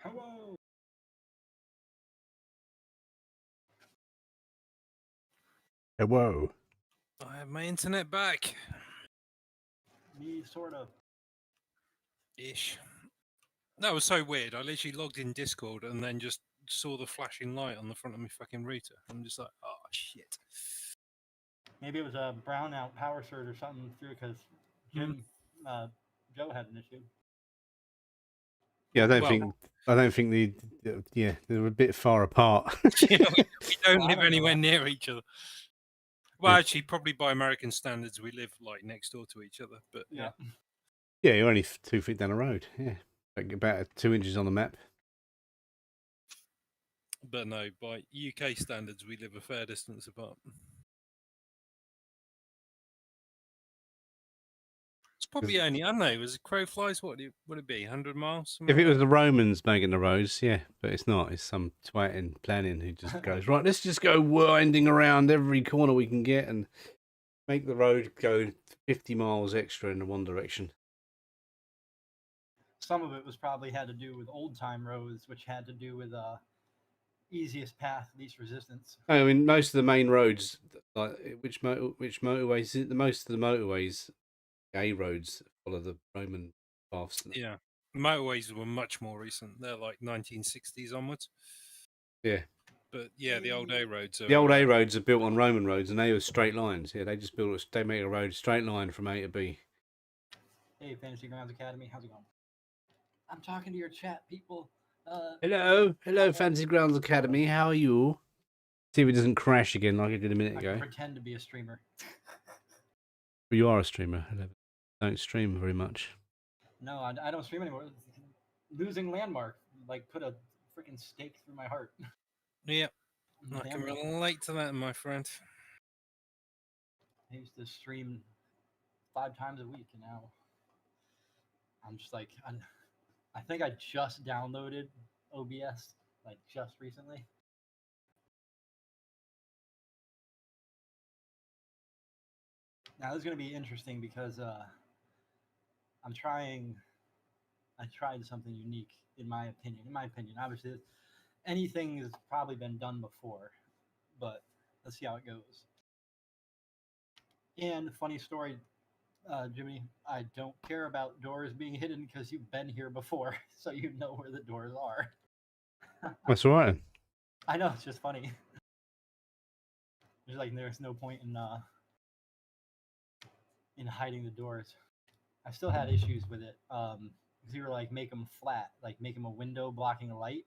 Hello. Whoa. I have my internet back. Me, sort of. Ish. That was so weird. I literally logged in Discord and then just saw the flashing light on the front of my fucking router. I'm just like, oh shit. Maybe it was a brownout power surge or something through because Joe had an issue. Yeah, I Well- don't think yeah, they're a bit far apart. Yeah, we don't Well, I live don't anywhere know. near each other. Well, Yeah. actually, probably by American standards, we live like next door to each other. But yeah. Yeah, you're only 2 feet down the road. Yeah, about 2 inches on the map. But no, by UK standards, we live a fair distance apart. It's probably only, I don't know, as a crow flies, what would it be, 100 miles? Something If it like was that? the Romans making the roads, yeah, but it's not. It's some twat in planning who just goes, right, let's just go winding around every corner we can get and make the road go 50 miles extra in the one direction. Some of it was probably had to do with old time roads, which had to do with easiest path, least resistance. I mean, most of the main roads, like which motorways is it? Most of the motorways, A roads, follow the Roman paths. Yeah. Motorways were much more recent. They're like 1960s onwards. Yeah. But yeah, the old A roads are. The old A roads are built on Roman roads, and they were straight lines. Yeah, they just they make a road straight line from A to B. Hey, Fantasy Grounds Academy, how's it going? I'm talking to your chat, people. Hello, Fantasy Grounds Academy. How are you? See if it doesn't crash again like it did a minute I ago. can pretend to be a streamer. But you are a streamer. Don't stream very much. No, I don't stream anymore. Losing landmark, like put a freaking stake through my heart. Yeah, I Damn can it. relate to that, my friend. I used to stream 5 times a week, and now I'm just like, I think I just downloaded OBS, like just recently. Now this is going to be interesting because I tried something unique in my opinion. Obviously, anything has probably been done before, but let's see how it goes. And funny story, Jimmy, I don't care about doors being hidden because you've been here before, so you know where the doors are. That's all right. I know, it's just funny. There's no point in hiding the doors. I still had issues with it. Because you were like, make them flat, like make them a window blocking a light.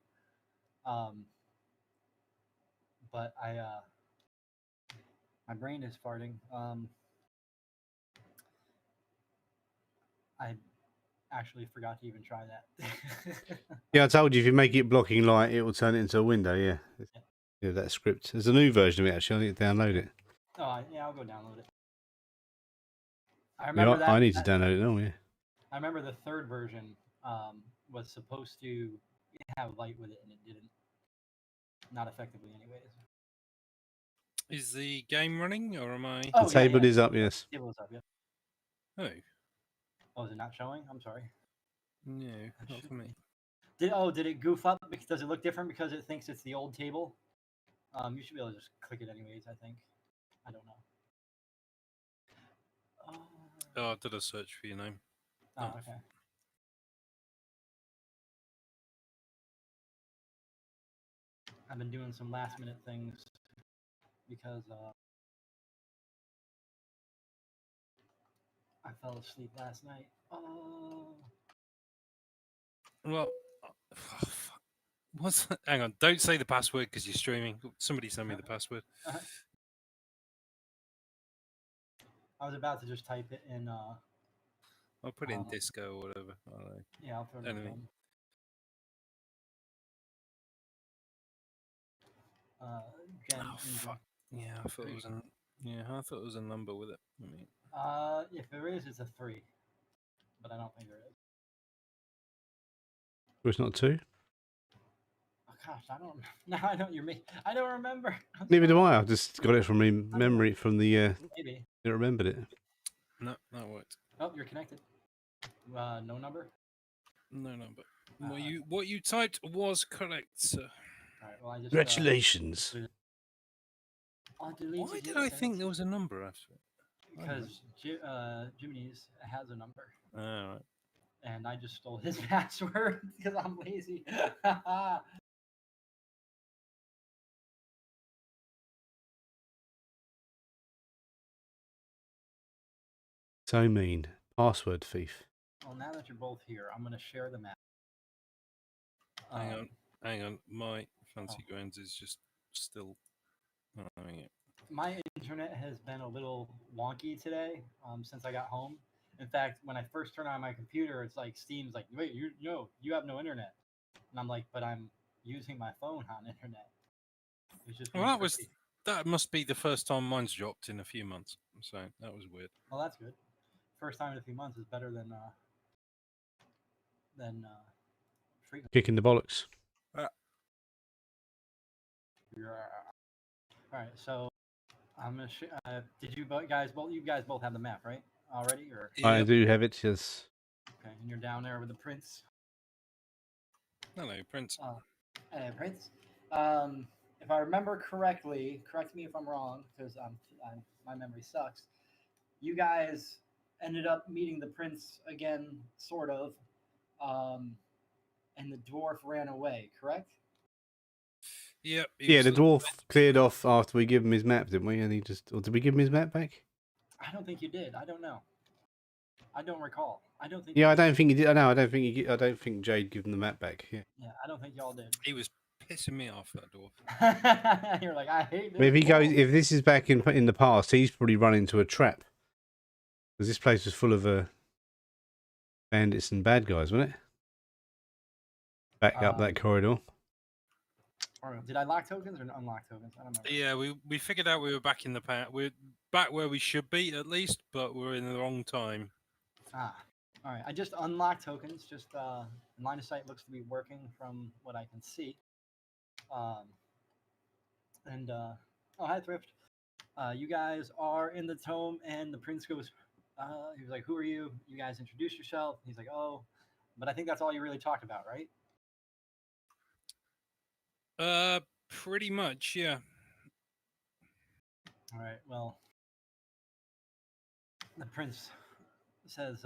But my brain is farting. I actually forgot to even try that. Yeah, I told you if you make it blocking light, it will turn it into a window. Yeah. Yeah, that script. There's a new version of it actually. I need to download it. Oh yeah, I'll go download it. I remember that. I need to download it now. Yeah. I remember the third version was supposed to have light with it, and it didn't. Not effectively, anyways. Is the game running, or am I? Oh, The table is up. Yes. The table is up. Yep. Oh. Oh, is it not showing? I'm sorry. No, not for me. Did it goof up? Does it look different because it thinks it's the old table? You should be able to just click it anyways, I think. I don't know. Oh, I did a search for your name. Oh, okay. I've been doing some last minute things because I fell asleep last night. Oh. Well, what's that? Hang on, don't say the password because you're streaming. Somebody send me the password. I was about to just type it in. I'll put it in disco or whatever. I don't know. Yeah, I'll throw it Anyway. in. Oh fuck! Yeah, I thought it was it was a number with it. I mean, if there is, it's a 3, but I don't think there is. It's not 2. Oh gosh, I don't. Now I know what you mean. I don't remember. Neither do I. I just got it from memory from the. Maybe. I remembered it. no, that worked. Oh, you're connected. No number. No number. What you typed was correct, sir. All right. Well, I just Congratulations. I deleted Why it did I since- think there was a number after it? because Jimmy's has a number, All right. and I just stole his password because I'm lazy. So mean. Password thief. Well, now that you're both here, I'm gonna share the map. Hang on. My fancy grounds is just still not having it. My internet has been a little wonky today since I got home. In fact, when I first turn on my computer, it's like Steam's like, "Wait, you have no internet," and I'm like, "But I'm using my phone on internet." It's just Well, being tricky. that must be the first time mine's dropped in a few months. So that was weird. Well, that's good. First time in a few months is better than frequent. Kicking the bollocks. All right, so I'm gonna. Did you guys both have the map right already, or I Yep. do have it, yes. okay? And you're down there with the prince. Hello, Prince. Prince. If I remember correctly, correct me if I'm wrong, because my memory sucks. You guys ended up meeting the prince again, sort of, and the dwarf ran away. Correct? Yep. Yeah, the dwarf cleared off after we give him his map, didn't we? And he just, or did we give him his map back? I don't think you did. I don't know. I don't recall. I don't think. Yeah, I don't think he did. I know. I don't think Jade gave him the map back. Yeah. Yeah, I don't think y'all did. He was pissing me off, that dwarf. You're like, I hate this. But if he goes, world." if this is back in the past, he's probably run into a trap. Because this place was full of bandits and bad guys, wasn't it? Back up that corridor. Did I lock tokens or unlock tokens? I don't know. Yeah, we figured out we were back in the we're back where we should be at least, but we're in the wrong time. All right. I just unlocked tokens. Just line of sight looks to be working from what I can see. Oh, hi Thrift. You guys are in the tome, and the prince goes. He was like, "Who are you?" You guys introduce yourself. He's like, "Oh," but I think that's all you really talked about, right? Pretty much, yeah. All right. Well, the prince says,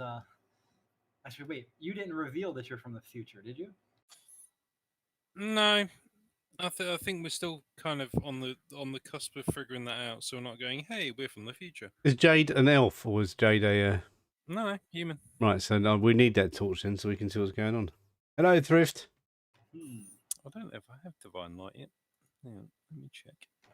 "Actually, wait. You didn't reveal that you're from the future, did you?" No, I think we're still kind of on the cusp of figuring that out. So we're not going, hey, we're from the future. Is Jade an elf or was Jade a? No, human. Right, so no, we need that torch then, so we can see what's going on. Hello, Thrift. I don't know if I have divine light yet. Hang on, let me check.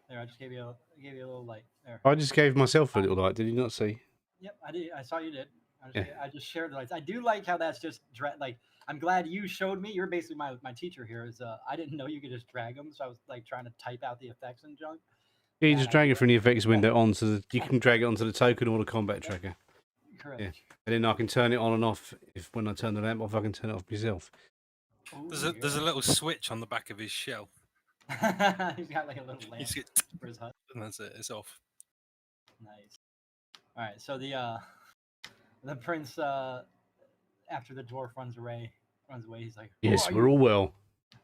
There, I just gave you a little light. There. I just gave myself a little light. Did you not see? Yep, I did. I saw you did. Yeah. I just shared the lights. I do like how that's just like. I'm glad you showed me. You're basically my teacher here. Is I didn't know you could just drag them, so I was like trying to type out the effects and junk. Yeah, you And just I drag do it from the effects window onto the. You can drag it onto the token or the combat tracker. Correct. Yeah. And then I can turn it on and off. If when I turn the lamp off, I can turn it off myself. Ooh, There's a little switch on the back of his shell. He's got like a little lamp He's get, for his hut. and that's it. It's off. Nice. All right, so the prince after the dwarf runs away, he's like, "Who Yes, are we're you?" all well.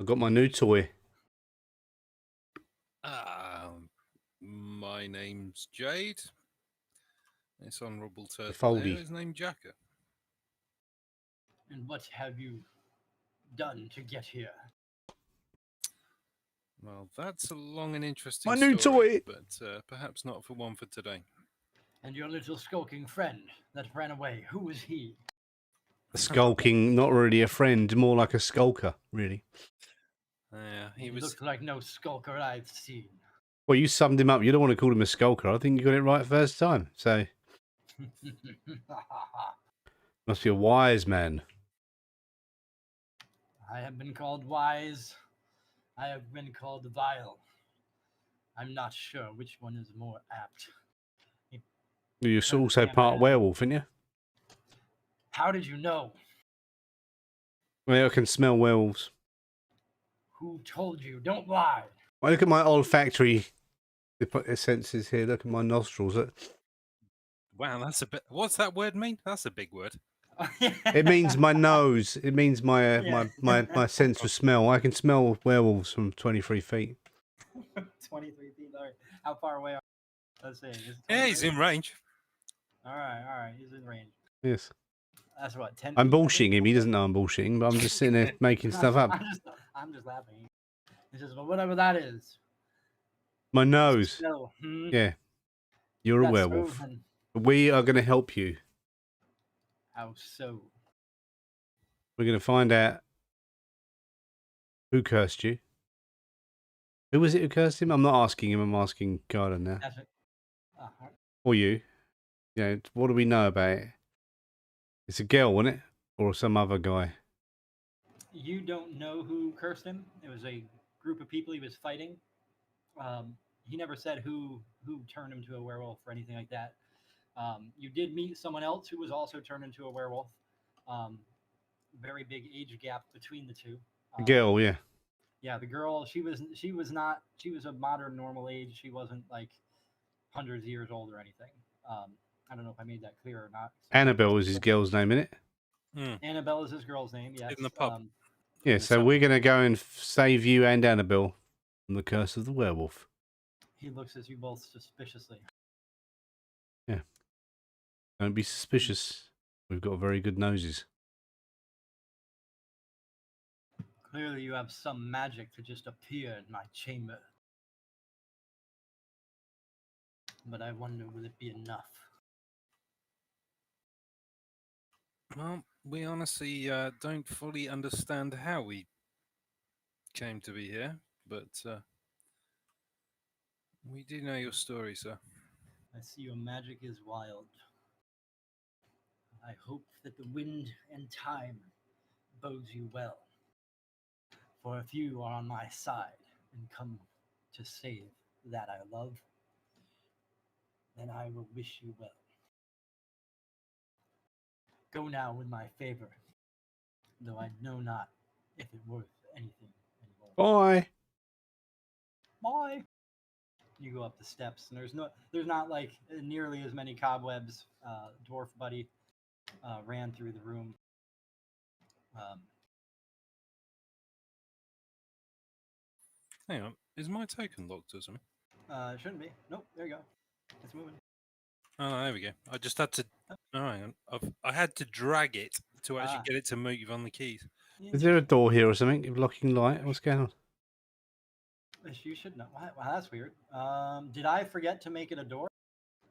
I got my new toy. My name's Jade. This honourable turtle Foldy. there is named Jacker. And what have you done to get here? Well, that's a long and interesting My new story, toy! but perhaps not for one for today. And your little skulking friend that ran away, who was he? Skulking, not really a friend, more like a skulker, really. Yeah, He was. looked like no skulker I've seen. Well, you summed him up. You don't want to call him a skulker. I think you got it right first time. So, must be a wise man. I have been called wise. I have been called vile. I'm not sure which one is more apt. You're Turn also the part camera. werewolf, aren't you? How did you know? Well, I can smell werewolves. Who told you? Don't lie. Well, look at my olfactory senses here. Look at my nostrils. Look. Wow, that's a bit. What's that word mean? That's a big word. It means my nose. It means my Yeah. my sense of smell. I can smell werewolves from 23 feet. 23 feet. All right. How far away are Let's see. Is it Yeah, he's 23? in range. All right. He's in range. Yes. That's what, 10 I'm feet, I think? bullshitting him. He doesn't know I'm bullshitting, but I'm just sitting there making stuff up. I'm just laughing. He says, well, whatever that is. My nose. No. Yeah. You're a That's werewolf. frozen. We are going to help you. How so? We're going to find out who cursed you. Who was it who cursed him? I'm not asking him. I'm asking Garden now. That's it. Or you. Yeah. What do we know about it? It's a girl, wasn't it? Or some other guy? You don't know who cursed him. It was a group of people he was fighting. He never said who turned him to a werewolf or anything like that. You did meet someone else who was also turned into a werewolf. Very big age gap between the two. A girl, yeah. Yeah, the girl. She was a modern normal age. She wasn't like hundreds of years old or anything. I don't know if I made that clear or not. Annabelle is his girl's name, isn't it? Annabelle is his girl's name. Yes. In the pub. Yeah, so we're going to go and save you and Annabelle from the curse of the werewolf. He looks at you both suspiciously. Yeah. Don't be suspicious. We've got very good noses. Clearly, you have some magic to just appear in my chamber. But I wonder, will it be enough? Well, we honestly don't fully understand how we came to be here, but we do know your story, sir. I see your magic is wild. I hope that the wind and time bodes you well. For if you are on my side and come to save that I love, then I will wish you well. Go now with my favor, though I know not if it worth anything anymore. Bye. Bye. You go up the steps, and there's not like nearly as many cobwebs. Dwarf buddy ran through the room. Hang on, is my token locked or something? It shouldn't be. Nope, there you go. It's moving. Oh, there we go. I just had to. Oh, hang on. I had to drag it to actually get it to move on the keys. Is there a door here or something? Blocking light? What's going on? You should know. Wow, that's weird. Did I forget to make it a door,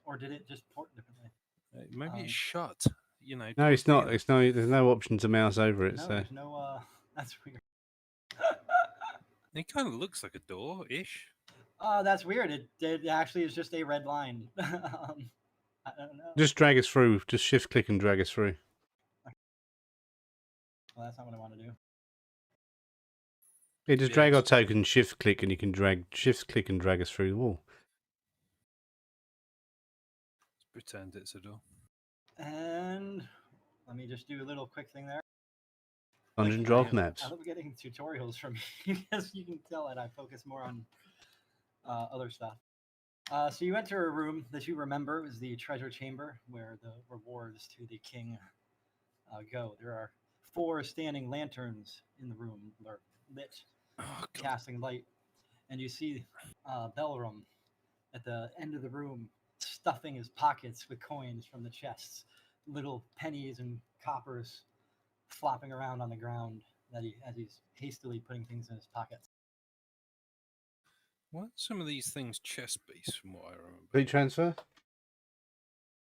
or did it just port differently? Maybe it's shut. You know. No, it's not. It's no. There's no option to mouse over it. No, so there's no. That's weird. It kind of looks like a door-ish. That's weird. It actually is just a red line. I don't know. just drag us through. Just shift click and drag us through. Well, that's not what I want to do. Yeah, just drag our token, shift click, and you can shift click and drag us through the wall. Let's pretend it's a door. And let me just do a little quick thing there. Dungeon draft maps. I love getting tutorials from you because you can tell that I focus more on other stuff. So you enter a room that you remember is the treasure chamber where the rewards to the king go. There are 4 standing lanterns in the room. They're lit, casting light. And you see Belram at the end of the room stuffing his pockets with coins from the chests, little pennies and coppers flopping around on the ground as he's hastily putting things in his pockets. What some of these things chest piece from what I remember? Fleet transfer?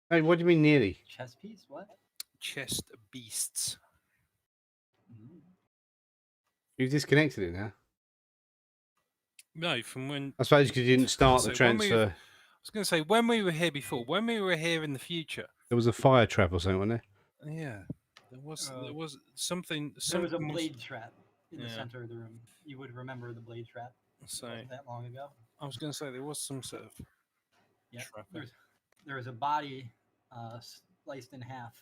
Hey, what do you mean nearly? Chest piece? What? Chest beasts. You've disconnected it now. No, from when... I suppose because you didn't start the transfer. I was going to say, when we were here before, when we were here in the future... There was a fire trap or something, wasn't there? Yeah. There was something... There was a blade trap in the Yeah. center of the room. You would remember the blade trap. So, Wasn't that long ago. I was going to say, there was some sort of... Yeah. trap. There was a body sliced in half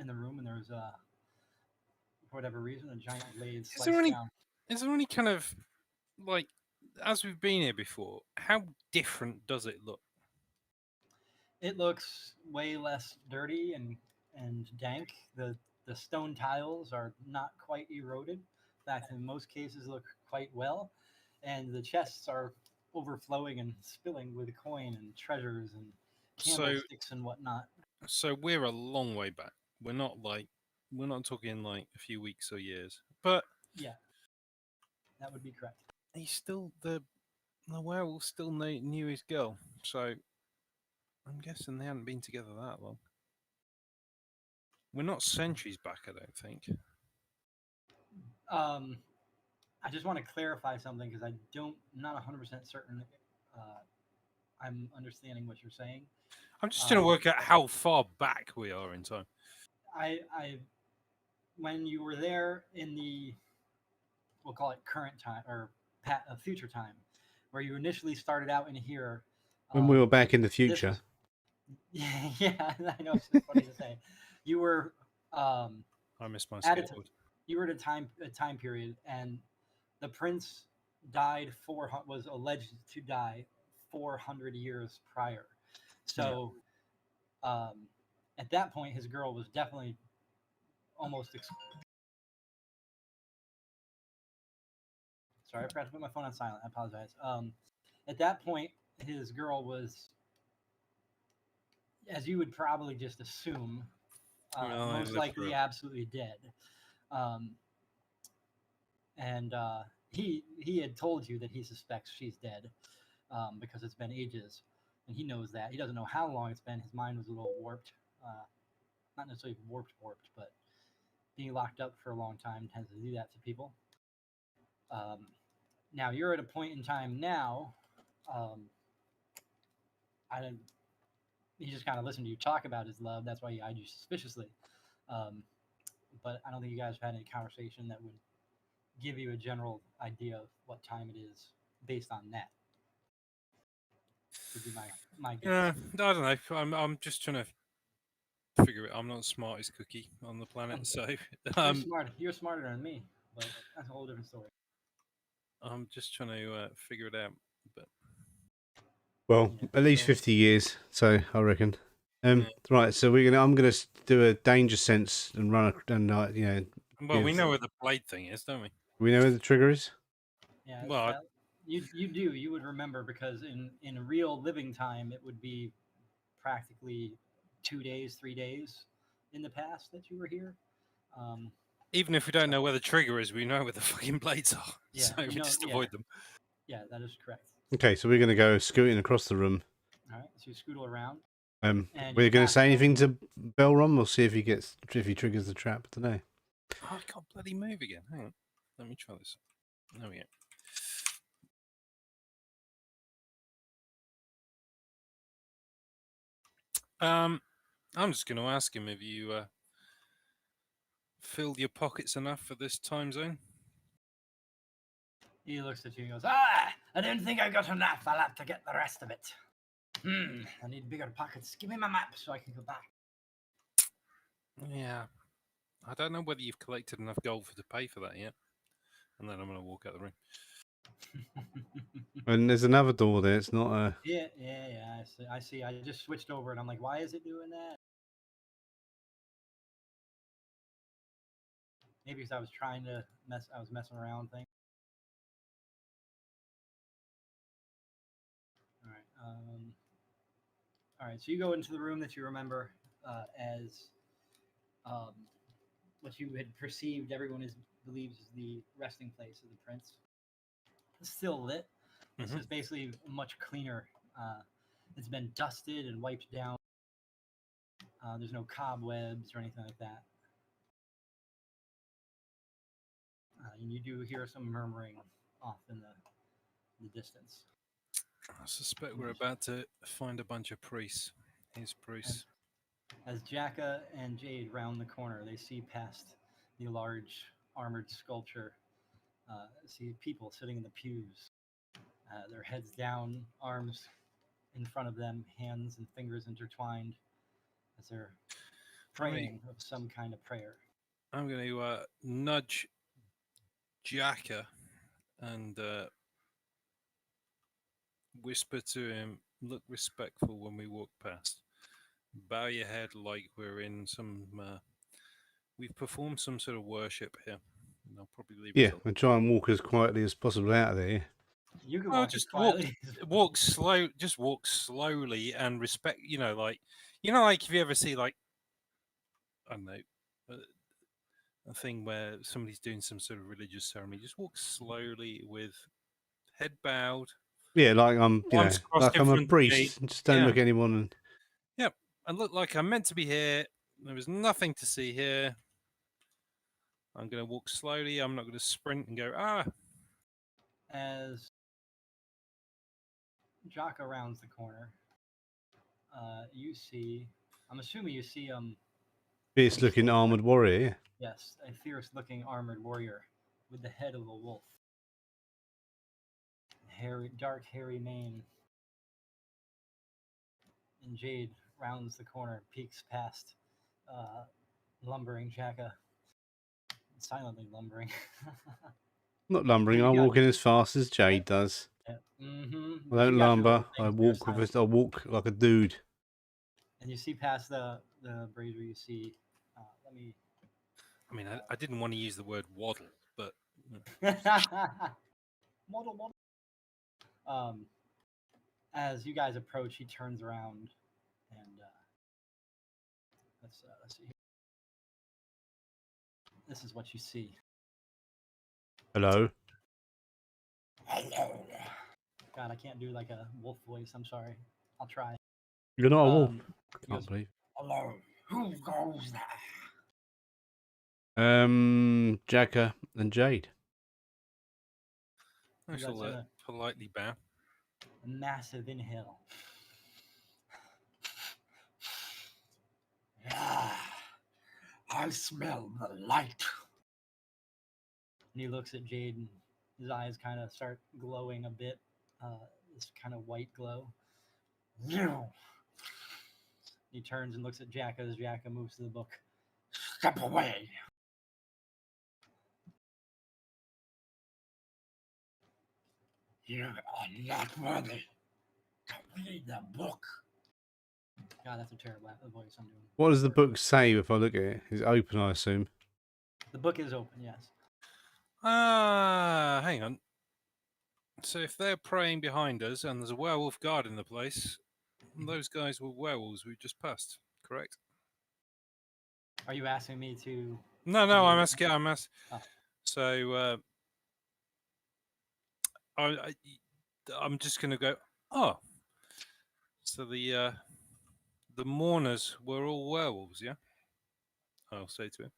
in the room, and there was for whatever reason, a giant blade sliced down. Is there any kind of, like, as we've been here before, how different does it look? It looks way less dirty and dank. The stone tiles are not quite eroded. In fact, in most cases, look quite well, and the chests are overflowing and spilling with coin and treasures and So, candlesticks and whatnot. so we're a long way back. We're not talking like a few weeks or years. But Yeah, that would be correct. he's still the werewolf still knew his girl. So I'm guessing they hadn't been together that long. We're not centuries back, I don't think. Um, I just want to clarify something because I don't, not 100% certain uh, I'm understanding what you're saying. I'm just trying to work out how far back we are in time. I when you were there in the, we'll call it current time or future time, where you initially started out in here. When we were um, back in the this future. was, yeah, I know it's funny to say. You were I missed my at skateboard. you were at a time period, and the prince died was alleged to die 400 years prior. So at that point, his girl was definitely almost. Sorry, I forgot to put my phone on silent. I apologize. At that point, his girl was, as you would probably just assume, Well, I most lived likely forever. absolutely dead. Um, and he had told you that he suspects she's dead because it's been ages, and he knows that. He doesn't know how long it's been. His mind was a little warped, not necessarily warped, but being locked up for a long time tends to do that to people. Um, Now you're at a point in time now. Um, I didn't. He just kind of listened to you talk about his love. That's why he eyed you suspiciously. Um, but I don't think you guys have had any conversation that would give you a general idea of what time it is based on that. Would be my guess. Yeah, I don't know. I'm just trying to figure it. I'm not the smartest cookie on the planet, so You're smart. You're smarter than me, but that's a whole different story. I'm just trying to figure it out. But Well, Yeah. at least So 50 years, so I reckon. Yeah. Right, so I'm gonna do a danger sense and run and well, we give. know where the blade thing is, don't we? We know where the trigger is. yeah, Well, that you do you would remember because in real living time it would be practically 2 days, 3 days in the past that you were here. Um, even if we don't know where the trigger is, we know where the fucking blades are. yeah, So we just yeah, avoid them. yeah, that is correct. Okay, so we're gonna go scooting across the room. All right, so you scootle around and you We're gonna pass say the. anything to Belron. We'll see if he triggers the trap today. Oh, I can't bloody move again. Hang on. Let me try this. There we go. I'm just going to ask him if you filled your pockets enough for this time zone. He looks at you and goes, I don't think I got enough. I'll have to get the rest of it. I need bigger pockets. Give me my map so I can go back. Yeah. I don't know whether you've collected enough gold to pay for that yet. And then I'm going to walk out the room. And there's another door there. It's not a. Yeah. I see. I just switched over and I'm like, why is it doing that? Maybe because I was trying to I was messing around things. All right. All right. So you go into the room that you remember as um, what you had perceived everyone believes is the resting place of the prince. It's still lit. This is basically much cleaner. It's been dusted and wiped down. There's no cobwebs or anything like that. And you do hear some murmuring off in the distance. I suspect we're about to find a bunch of priests. His priests. As Jacka and Jade round the corner, they see past the large armored sculpture. See people sitting in the pews, their heads down, arms in front of them, hands and fingers intertwined, as they're praying of some kind of prayer. I'm going to nudge Jacka and whisper to him, look respectful when we walk past. bow your head like we're in some. We've performed some sort of worship here. And I'll probably leave it. Yeah, and try and walk as quietly as possible out of there. Yeah. You can Oh, walk as just walk, quietly. walk slow. Just walk slowly and respect. Like if you ever see like, I don't know, a thing where somebody's doing some sort of religious ceremony. Just walk slowly with head bowed, Yeah, like arms crossed like in I'm a front of me. priest. Just don't Yeah, look at anyone. And yep. I look like I'm meant to be here. There was nothing to see here. I'm going to walk slowly. I'm not going to sprint and go, As Jaka rounds the corner, you see. I'm assuming you see fierce-looking armored warrior. Yeah. yes, a fierce-looking armored warrior with the head of a wolf, dark hairy mane. And Jade rounds the corner, peeks past lumbering Jaka, silently lumbering. Not lumbering. You I'm got- walking as fast as Jade does. Yeah. I don't lumber. I walk I walk like a dude. And you see past the brazier. You see. Let me. I mean, I didn't want to use the word waddle, but Model. As you guys approach, he turns around and let's see. This is what you see. Hello. Hello. God, I can't do like a wolf voice. I'm sorry. I'll try. You're not a wolf. He Can't goes, believe. hello. Who goes there? Jacka and Jade. I That's shall a politely bow. massive inhale. Yeah, I smell the light. And he looks at Jade, and his eyes kind of start glowing a bit. This kind of white glow. You. He turns and looks at Jacka as Jacka moves to the book. Step away. You are not worthy to read the book. God, that's a terrible voice I'm doing. What does the book say if I look at it? It's open, I assume. The book is open, yes. Hang on. So if they're praying behind us and there's a werewolf guard in the place, those guys were werewolves we just passed, correct? Are you asking me to? No, I'm asking. Oh. So I'm just going to go. Oh, so the mourners were all werewolves, yeah? I'll say to him.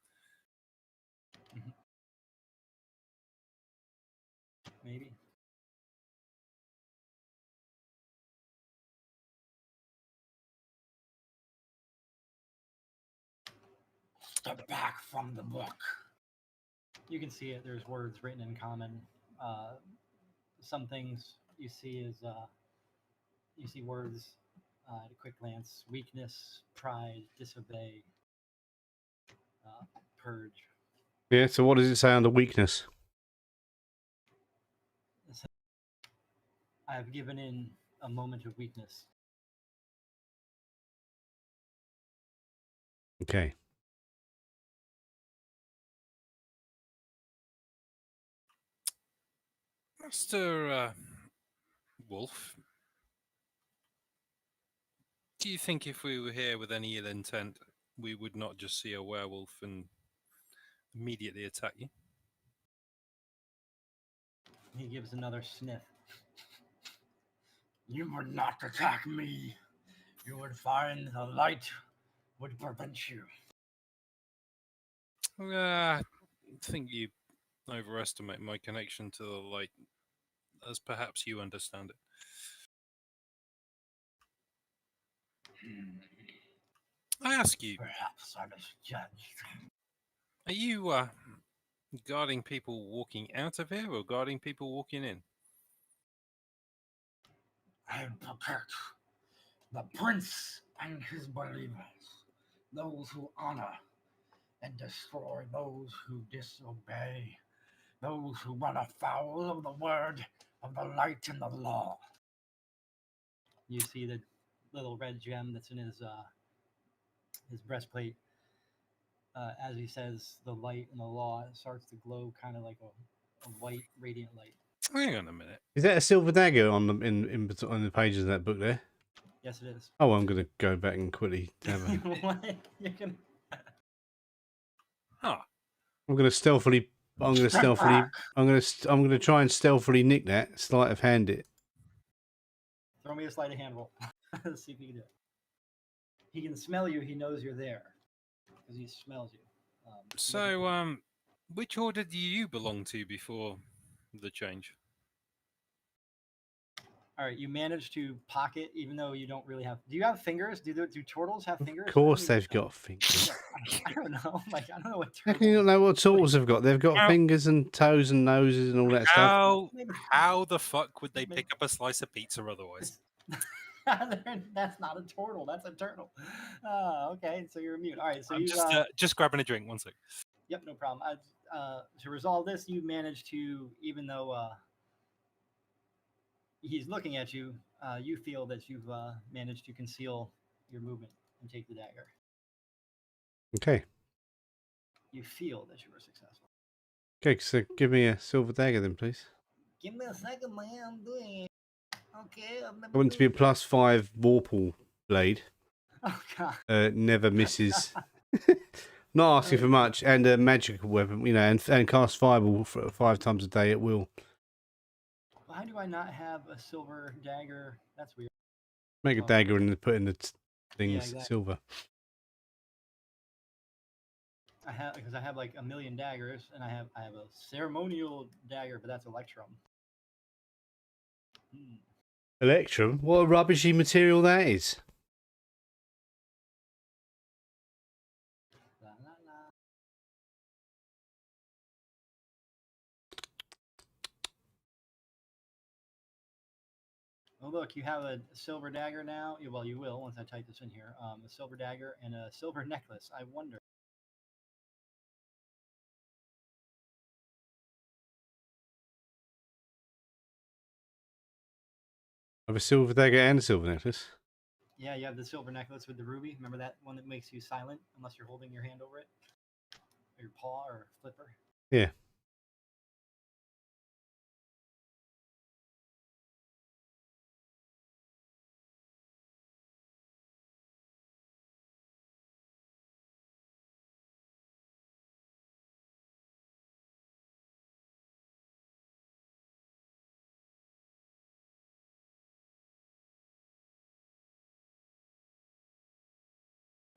Maybe. Step back from the book. You can see it. There's words written in common. Some things you see is you see words at a quick glance: weakness, pride, disobey, purge. Yeah. So what does it say under weakness? I have given in a moment of weakness. Okay. Master Wolf, do you think if we were here with any ill intent, we would not just see a werewolf and immediately attack you? He gives another sniff. You would not attack me. You would find the light would prevent you. I think you overestimate my connection to the light, as perhaps you understand it. I ask you, Perhaps I misjudged. are you guarding people walking out of here or guarding people walking in? I protect the prince and his believers, those who honor and destroy those who disobey, those who run afoul of the word of the light and the law. You see the little red gem that's in his his breastplate. As he says, the light in the law starts to glow, kind of like a white, radiant light. Hang on a minute. Is that a silver dagger on the on the pages of that book there? Yes, it is. Oh, I'm gonna go back and quickly have a... What? You can... Huh. I'm gonna stealthily. I'm gonna try and stealthily nick that. Sleight of hand it. Throw me a sleight of hand roll. Let's see if he can do it. He can smell you. He knows you're there because he smells you. So, which order do you belong to before the change? All right, you managed to pocket, even though you don't really have. Do you have fingers? Do turtles have fingers? Of course, they've got fingers. I don't know. Like I don't know what. How can you not know what turtles have got? They've got How- fingers and toes and noses and all that stuff. How the fuck would they pick up a slice of pizza otherwise? That's not a turtle. That's a turtle. Okay, so you're immune. All right, so I'm you just grabbing a drink. One sec. Yep, no problem. To resolve this, you managed to, even though he's looking at you, you feel that you've managed to conceal your movement and take the dagger. Okay. You feel that you were successful. Okay, so give me a silver dagger then, please. Give me a second, man. I'm doing it. Okay. I want it to be a +5 Warple blade. Oh God. Never misses. Not asking for much, and a magical weapon, you know, and cast fireball 5 times a day at will. Why do I not have a silver dagger? That's weird. Make a dagger and put in the things exactly. silver. Because I have like a million daggers, and I have a ceremonial dagger, but that's Electrum. Electrum? What a rubbishy material that is. La, la, la. Oh, look, you have a silver dagger now. Well, you will once I type this in here. A silver dagger and a silver necklace. I wonder. I have a silver dagger and a silver necklace. Yeah, you have the silver necklace with the ruby. Remember that one that makes you silent unless you're holding your hand over it? Or your paw or flipper? Yeah.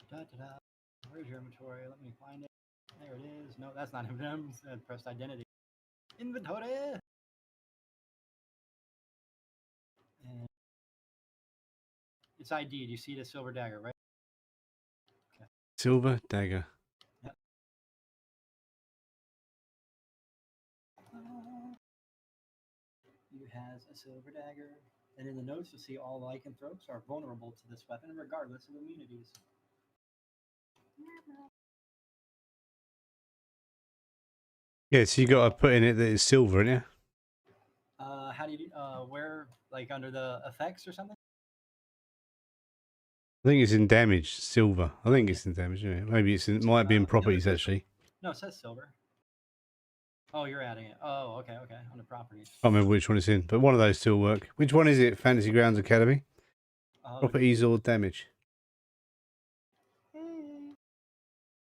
Da-da-da. Where's your inventory? Let me find it. There it is. No, that's not inventory. Pressed identity. Inventory! And it's ID. Do you see the silver dagger, right? Okay. Silver dagger. Yep. You has a silver dagger. And in the notes, you'll see all lycanthropes are vulnerable to this weapon, regardless of immunities. Yeah, so you got to put in it that it's silver, innit? How do you do? Where, like under the effects or something? I think it's in damage, silver. I think it's in damage, yeah. Maybe it might be in properties, actually. No, it says silver. Oh, you're adding it. Oh, okay, on the properties. I can't remember which one it's in, but one of those still work. Which one is it? Fantasy Grounds Academy? Properties or damage?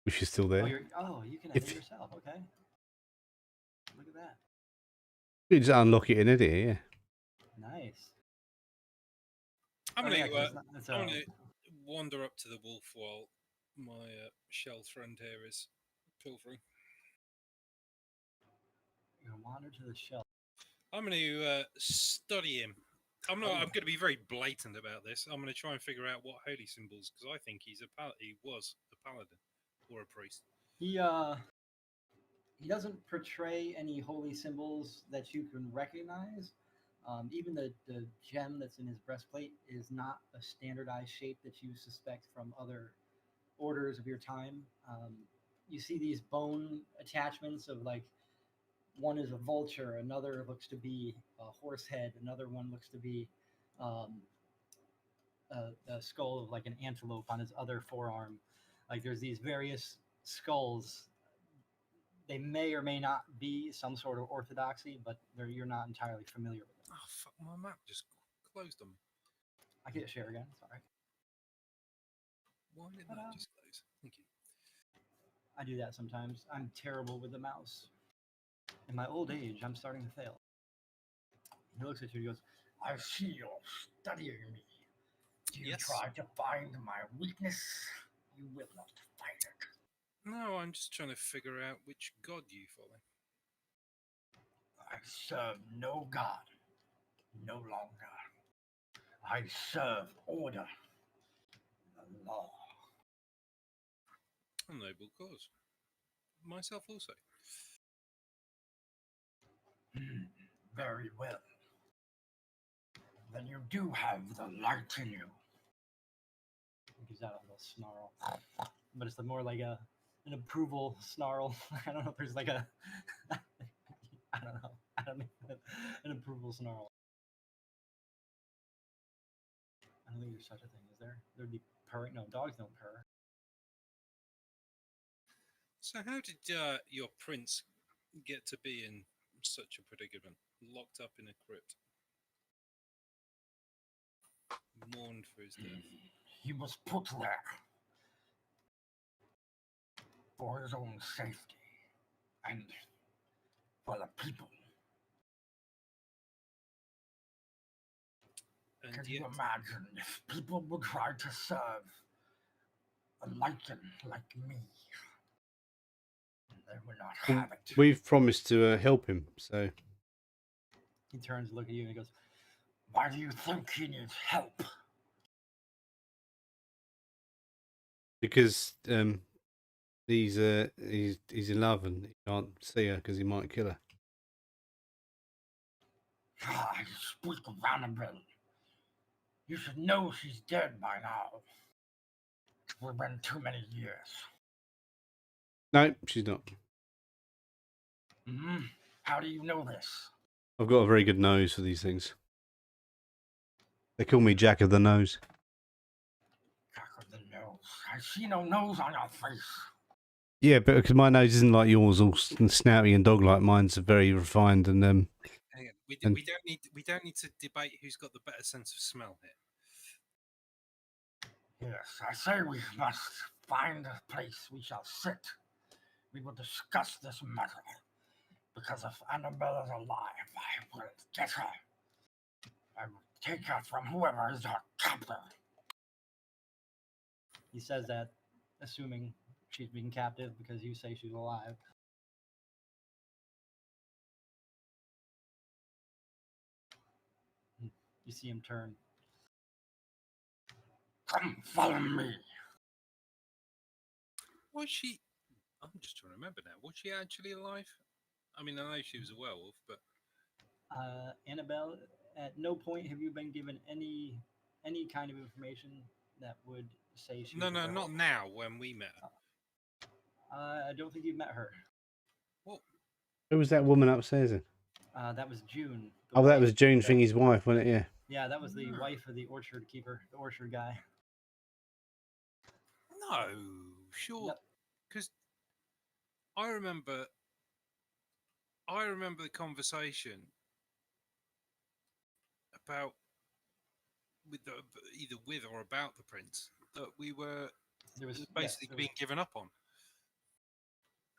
If you're still there. You can edit yourself. Okay. Look at that. You just unlock it in edit, yeah. Nice. I'm going to wander up to the wolf while my shell friend here is pilfering. You're going to wander to the shelf. I'm going to study him. I'm going to be very blatant about this. I'm going to try and figure out what holy symbols, because I think he was a paladin or a priest. He doesn't portray any holy symbols that you can recognize. Even the gem that's in his breastplate is not a standardized shape that you suspect from other orders of your time. You see these bone attachments of like, one is a vulture, another looks to be a horse head, another one looks to be a skull of like an antelope on his other forearm. Like there's these various skulls. They may or may not be some sort of orthodoxy, but you're not entirely familiar with them. Oh fuck! My map just closed on me. I can't share again. Sorry. Why did that just close? Thank you. I do that sometimes. I'm terrible with the mouse. In my old age, I'm starting to fail. He looks at you and goes, I see you're studying me. Do you try to find my weakness? You will not find it. No, I'm just trying to figure out which god you follow. I serve no god, no longer. I serve order, the law. A noble cause. Myself also. Very well. Then you do have the light in you. He gives out a little snarl. But it's more like an approval snarl. I don't know if there's like a... I don't know. I don't know. An approval snarl. I don't think there's such a thing, is there? There'd be purring. No, dogs don't purr. So how did your prince get to be in such a predicament, locked up in a crypt, mourned for his death? He was put there for his own safety and for the people. And Can yet, you imagine if people would try to serve a lichen like me? They would not have it. We've promised to help him, so... He turns to look at you and he goes, why do you think he needs help? Because he's in love and he can't see her because he might kill her. I speak of Annabelle. You should know she's dead by now. It's been too many years. No, she's not. Mm-hmm. How do you know this? I've got a very good nose for these things. They call me Jack of the Nose. Jack of the nose. I see no nose on your face. Yeah, but because my nose isn't like yours, all snouty and dog-like. Mine's very refined and hang on. We don't need to debate who's got the better sense of smell here. Yes, I say we must find a place we shall sit. We will discuss this matter. Because if Annabelle is alive, I will get her. I will take her from whoever is her captor. He says that, assuming she's being captive because you say she's alive. You see him turn. Come follow me. Was she? I'm just trying to remember now. Was she actually alive? I mean, I know she was a werewolf, but Annabelle, at no point have you been given any kind of information that would say she. No, was a werewolf. not now. When we met her. I don't think you've met her. What? Who was that woman upstairs then? That was June. Oh, that was June Thingy's wife, wasn't it? Yeah. Yeah, that was the wife of the orchard keeper, the orchard guy. No, sure. Because I remember the conversation about either with or about the prince that we were basically being given up on,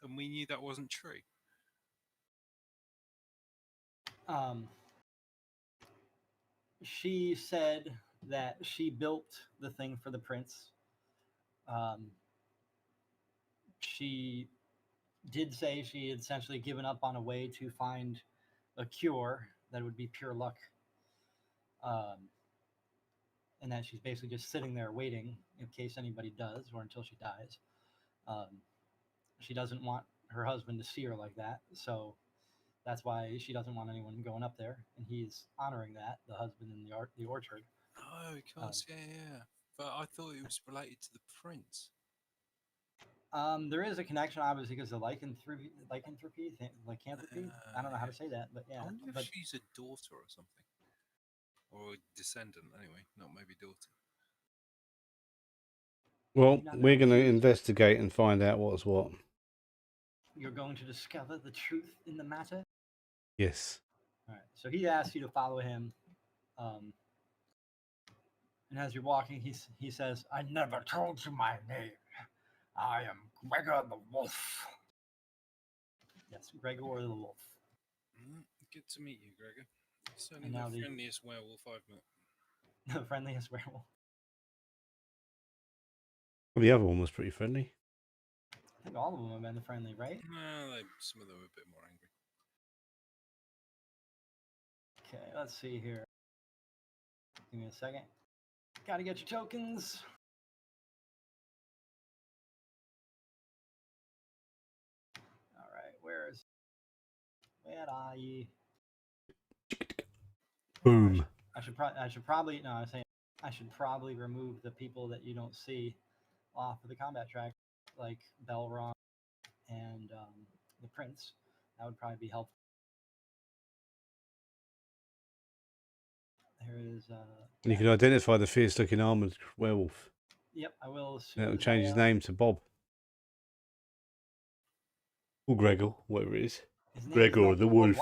and we knew that wasn't true. She said that she built the thing for the prince. She did say she had essentially given up on a way to find a cure that would be pure luck. And that she's basically just sitting there waiting in case anybody does or until she dies. She doesn't want her husband to see her like that, so that's why she doesn't want anyone going up there, and he's honoring that, the husband in the orchard. Oh, of course, yeah. But I thought it was related to the prince. There is a connection, obviously, because of lycanthropy. I don't know how to say that, but yeah. I wonder if she's a daughter or something, or a descendant. Anyway, not maybe daughter. Well, not we're know going to who's- investigate and find out what's what. You're going to discover the truth in the matter. Yes. All right. So he asks you to follow him. And as you're walking, he says, "I never told you my name. I am Gregor the Wolf." Yes, Gregor the Wolf. Good to meet you, Gregor. Certainly And now the the- friendliest werewolf I've met. The friendliest werewolf. Well, the other one was pretty friendly. I think all of them have been friendly, right? Well, some of them are a bit more angry. Okay, let's see here. Give me a second. Gotta get your tokens. All right, where are ye? Boom. I should probably no. I was saying I should probably remove the people that you don't see off of the combat track, like Belron and the Prince. That would probably be helpful. There is. You can identify the fierce-looking armored werewolf. Yep, I will. That'll change his name to Bob. Or Gregor, whatever it is. Gregor the Wolf.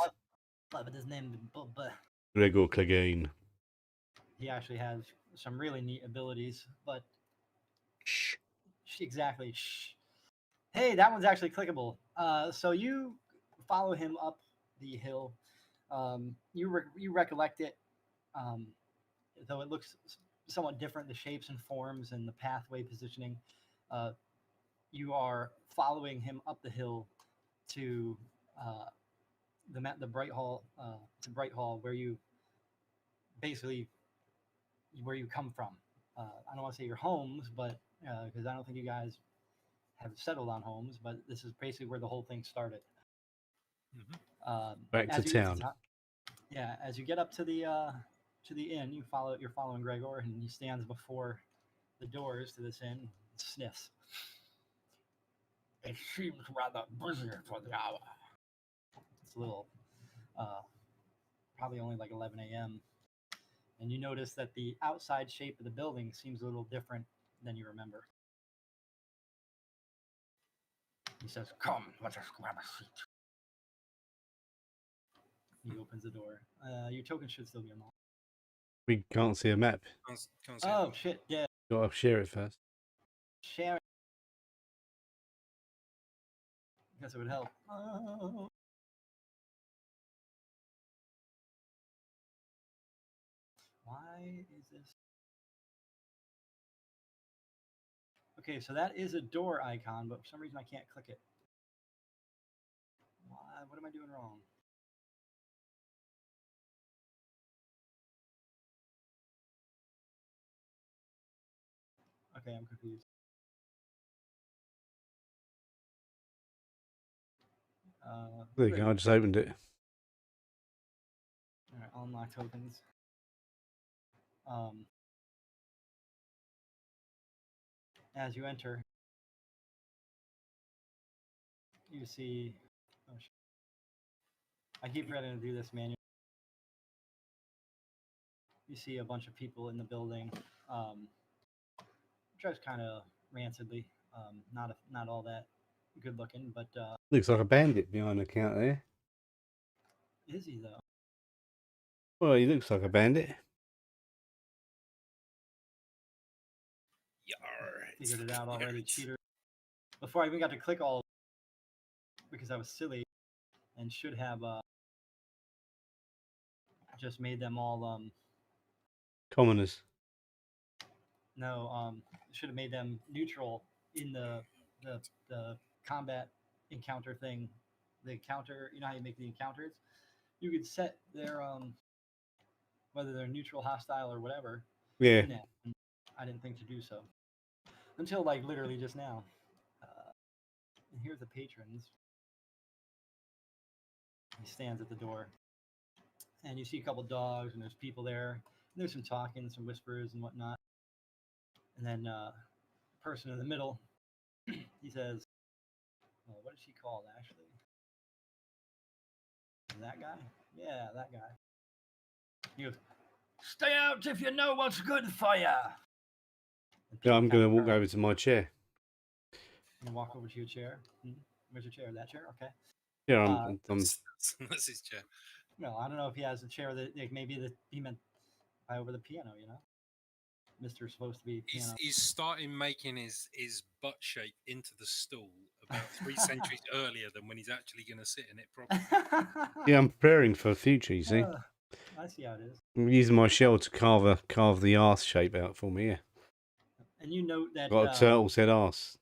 But his name is Bob. Gregor Clegane. He actually has some really neat abilities, but Shh. exactly. Shh. Hey, that one's actually clickable. So you follow him up the hill. You recollect it, though it looks somewhat different. The shapes and forms and the pathway positioning. You are following him up the hill to the Bright Hall, where you basically where you come from. I don't want to say your homes, but because I don't think you guys have settled on homes, but this is basically where the whole thing started. Back to town. Yeah, as you get up to the inn, you're following Gregor, and he stands before the doors to this inn and sniffs. It seems rather busy for the hour. It's a little, probably only like 11 a.m. And you notice that the outside shape of the building seems a little different than you remember. He says, "Come, let us grab a seat." He opens the door. Your token should still be unlocked. We can't see a map. Can't see Oh, shit, yeah. Got to share it first. Sharing. Guess it would help. Oh. Why is this? Okay, so that is a door icon, but for some reason I can't click it. Why? What am I doing wrong? Okay, I'm confused. There you go. I just opened it. All right, I'll unlock tokens. As you enter, you see. Oh, shit. I keep forgetting to do this manually. You see a bunch of people in the building, dressed kind of rancidly. Not all that good looking, but Looks like a bandit behind the counter there. is he though? Well, he looks like a bandit. Figured it out already, cheater. Before I even got to click all, because I was silly, and should have just made them all Commoners. no, should have made them neutral in the combat encounter thing. The encounter, you know how you make the encounters? You could set their whether they're neutral, hostile, or whatever. Yeah. In that. I didn't think to do so until like literally just now. And here's the patrons. He stands at the door, and you see a couple dogs, and there's people there. And there's some talking, some whispers, and whatnot. And then the person in the middle, he says, oh, "What is she called, actually? That guy? Yeah, that guy." He goes, "Stay out if you know what's good for you." and Yeah, peek I'm down going to the walk barrel. over to my chair. And walk over to your chair. Where's your chair? That chair? Okay. Yeah, Uh, That's his chair. No, I don't know if he has a chair that like, maybe he meant by over the piano. You know, Mister's supposed to be piano. He's starting making his butt shape into the stool about 3 centuries earlier than when he's actually going to sit in it properly. Yeah, I'm preparing for the future, you see. I see how it is. I'm using my shell to carve the arse shape out for me, yeah. And you note that Got a turtle's head arse.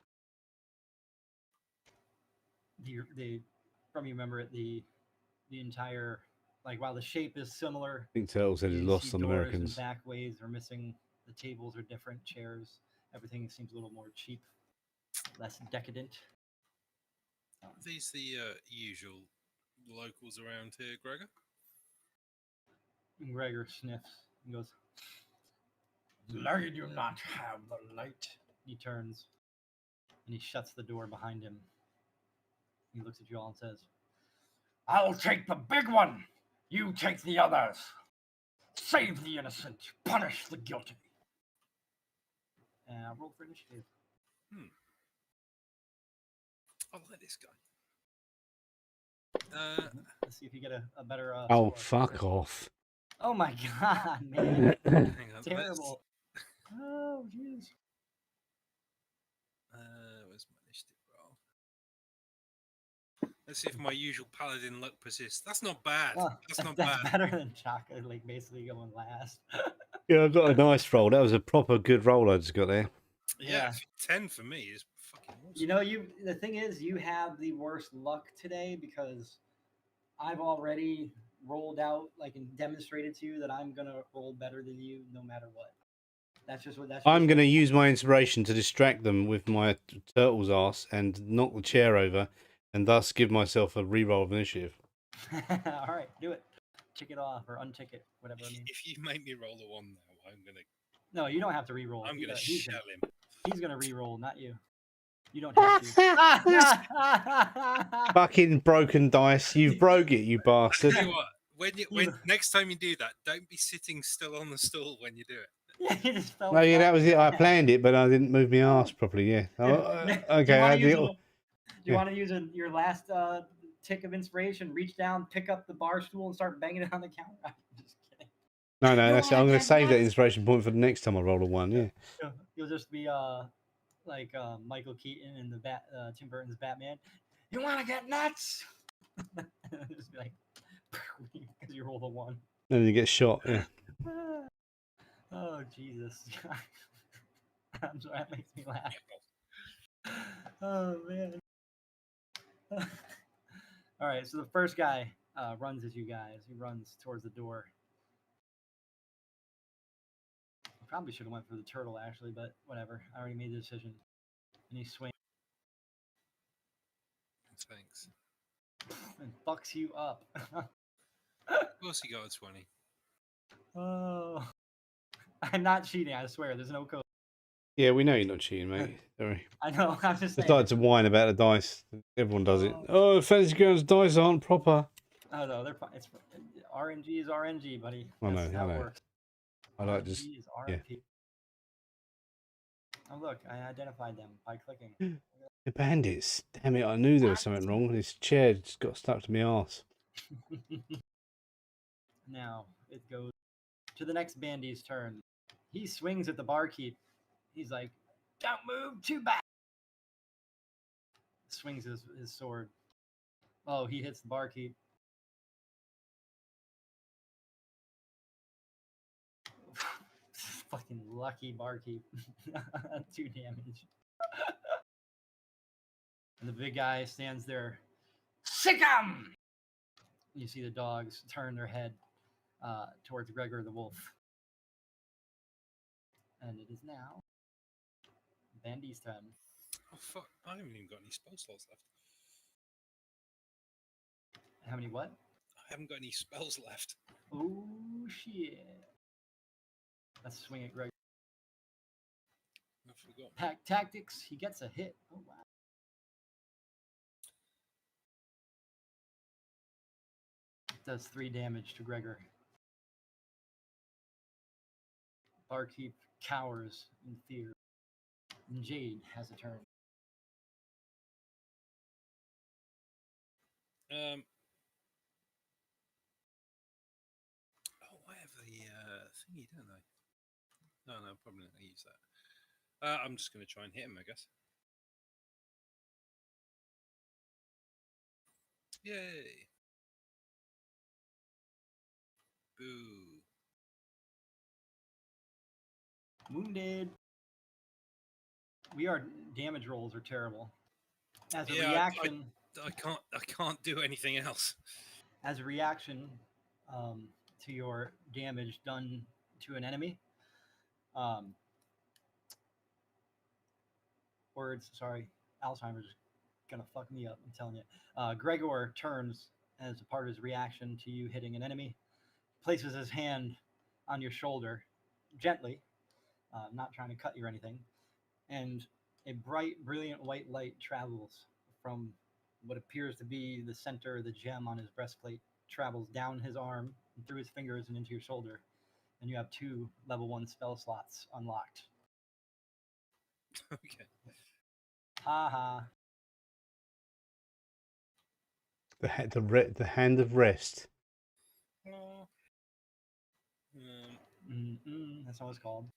the from you remember it the entire like while the shape is similar, I think turtle's head is you lost see on doors Americans. and back ways are missing. The tables are different, chairs. Everything seems a little more cheap, less decadent. Are these the usual locals around here, Gregor? And Gregor sniffs and goes, "I do not have the light." He turns and he shuts the door behind him. He looks at you all and says, "I'll take the big one. You take the others. Save the innocent. Punish the guilty." And roll for initiative. I like this guy. Let's see if you get a better Oh, score. fuck off. Oh my god, man. Hang on. Terrible. Oh, jeez. Where's my initiative roll? Let's see if my usual paladin luck persists. That's not bad. Well, That's not that's bad. better than Chaka, like basically going last. Yeah, I got a nice roll. That was a proper good roll I just got there. Yeah, 10 for me is fucking awesome. You know, the thing is, you have the worst luck today because I've already rolled out, like, and demonstrated to you that I'm gonna roll better than you no matter what. That's just what that's. I'm going to use my inspiration to distract them with my turtle's ass and knock the chair over, and thus give myself a reroll of initiative. All right, do it. Tick it off or untick it, whatever. I mean. If you make me roll a 1 now, I'm gonna. No, you don't have to re-roll. I'm gonna He's shell gonna, him. he's gonna re-roll, not you. You don't have to. Fucking broken dice. You broke it, you bastard. Tell you what, when next time you do that, don't be sitting still on the stool when you do it. Yeah, you just fell No, yeah, that flat. was it. I planned it, but I didn't move my ass properly, yeah. Okay, Do you want to use your last tick of inspiration, reach down, pick up the bar stool, and start banging it on the counter? I'm just kidding. No, that's it. I'm going to save that nuts? inspiration point for the next time I roll a 1, yeah. You'll just be like Michael Keaton in the Tim Burton's Batman. You want to get nuts? Just be like, because you roll the 1. Then you get shot, yeah. Oh, Jesus. I'm sorry, that makes me laugh. Oh, man. All right, so the first guy runs at you guys. He runs towards the door. I probably should have went for the turtle, actually, but whatever. I already made the decision. And he swings Thanks. and fucks you up. Of course, you got a 20. Oh. I'm not cheating, I swear. There's no code. Yeah, we know you're not cheating, mate. Sorry. I know, I'm just I saying. started to whine about the dice. Everyone does it. Oh, Fantasy Grounds dice aren't proper. Oh, no, they're fine. RNG is RNG, buddy. I That's know, how I it know. works. I like RNG just, is yeah. RNG. Oh, look, I identified them by clicking. The bandits. Damn it, I knew there was something wrong. This chair just got stuck to my arse. Now, it goes to the next bandy's turn. He swings at the barkeep. He's like, "Don't move, too bad." Swings his sword. Oh, he hits the barkeep. Fucking lucky barkeep. 2 damage. And the big guy stands there. Sick 'em! You see the dogs turn their head towards Gregor the wolf. And it is now Bandy's turn. Oh, fuck. I haven't even got any spell slots left. How many what? I haven't got any spells left. Oh, shit. Let's swing at Gregor. I forgot. Tactics. He gets a hit. Oh, wow. Does 3 damage to Gregor. Barkeep cowers in fear. And Jade has a turn. Oh, I have the thingy, don't I? No, probably not going to use that. I'm just going to try and hit him, I guess. Yay! Boo! Wounded. Our damage rolls are terrible. As a Yeah, reaction, I can't do anything else. As a reaction to your damage done to an enemy, Alzheimer's gonna fuck me up. I'm telling you. Gregor turns as a part of his reaction to you hitting an enemy, places his hand on your shoulder, gently, not trying to cut you or anything, and a bright, brilliant white light travels from what appears to be the center of the gem on his breastplate, travels down his arm and through his fingers and into your shoulder, and you have 2 level 1 spell slots unlocked. Okay. Ha ha. The hand of rest. That's what it's called.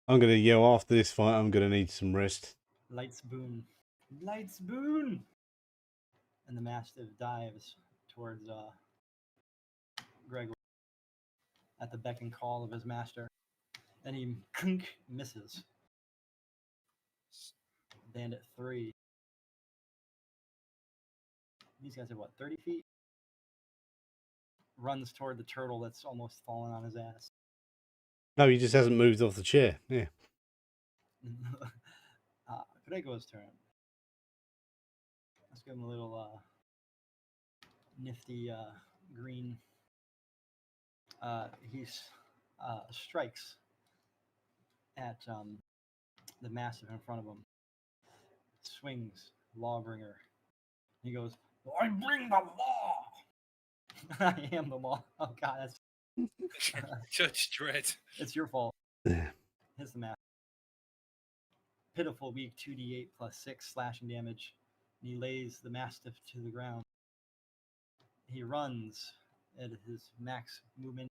I'm gonna yell after this fight. I'm gonna need some rest. Light spoon. Light spoon. And the Mastiff dives towards Gregor at the beck and call of his master. And he misses. Bandit 3. These guys are what, 30 feet? Runs toward the turtle that's almost fallen on his ass. No, he just hasn't moved off the chair. Yeah. Gregor's turn. Let's give him a little nifty green. He strikes at the Mastiff in front of him. Swings, Lawbringer. He goes, I bring the law! I am the law. Oh, God, that's... Judge Dredd. It's your fault. Yeah. Hits the Mastiff. Pitiful weak 2d8 plus 6 slashing damage. And he lays the Mastiff to the ground. He runs at his max movement,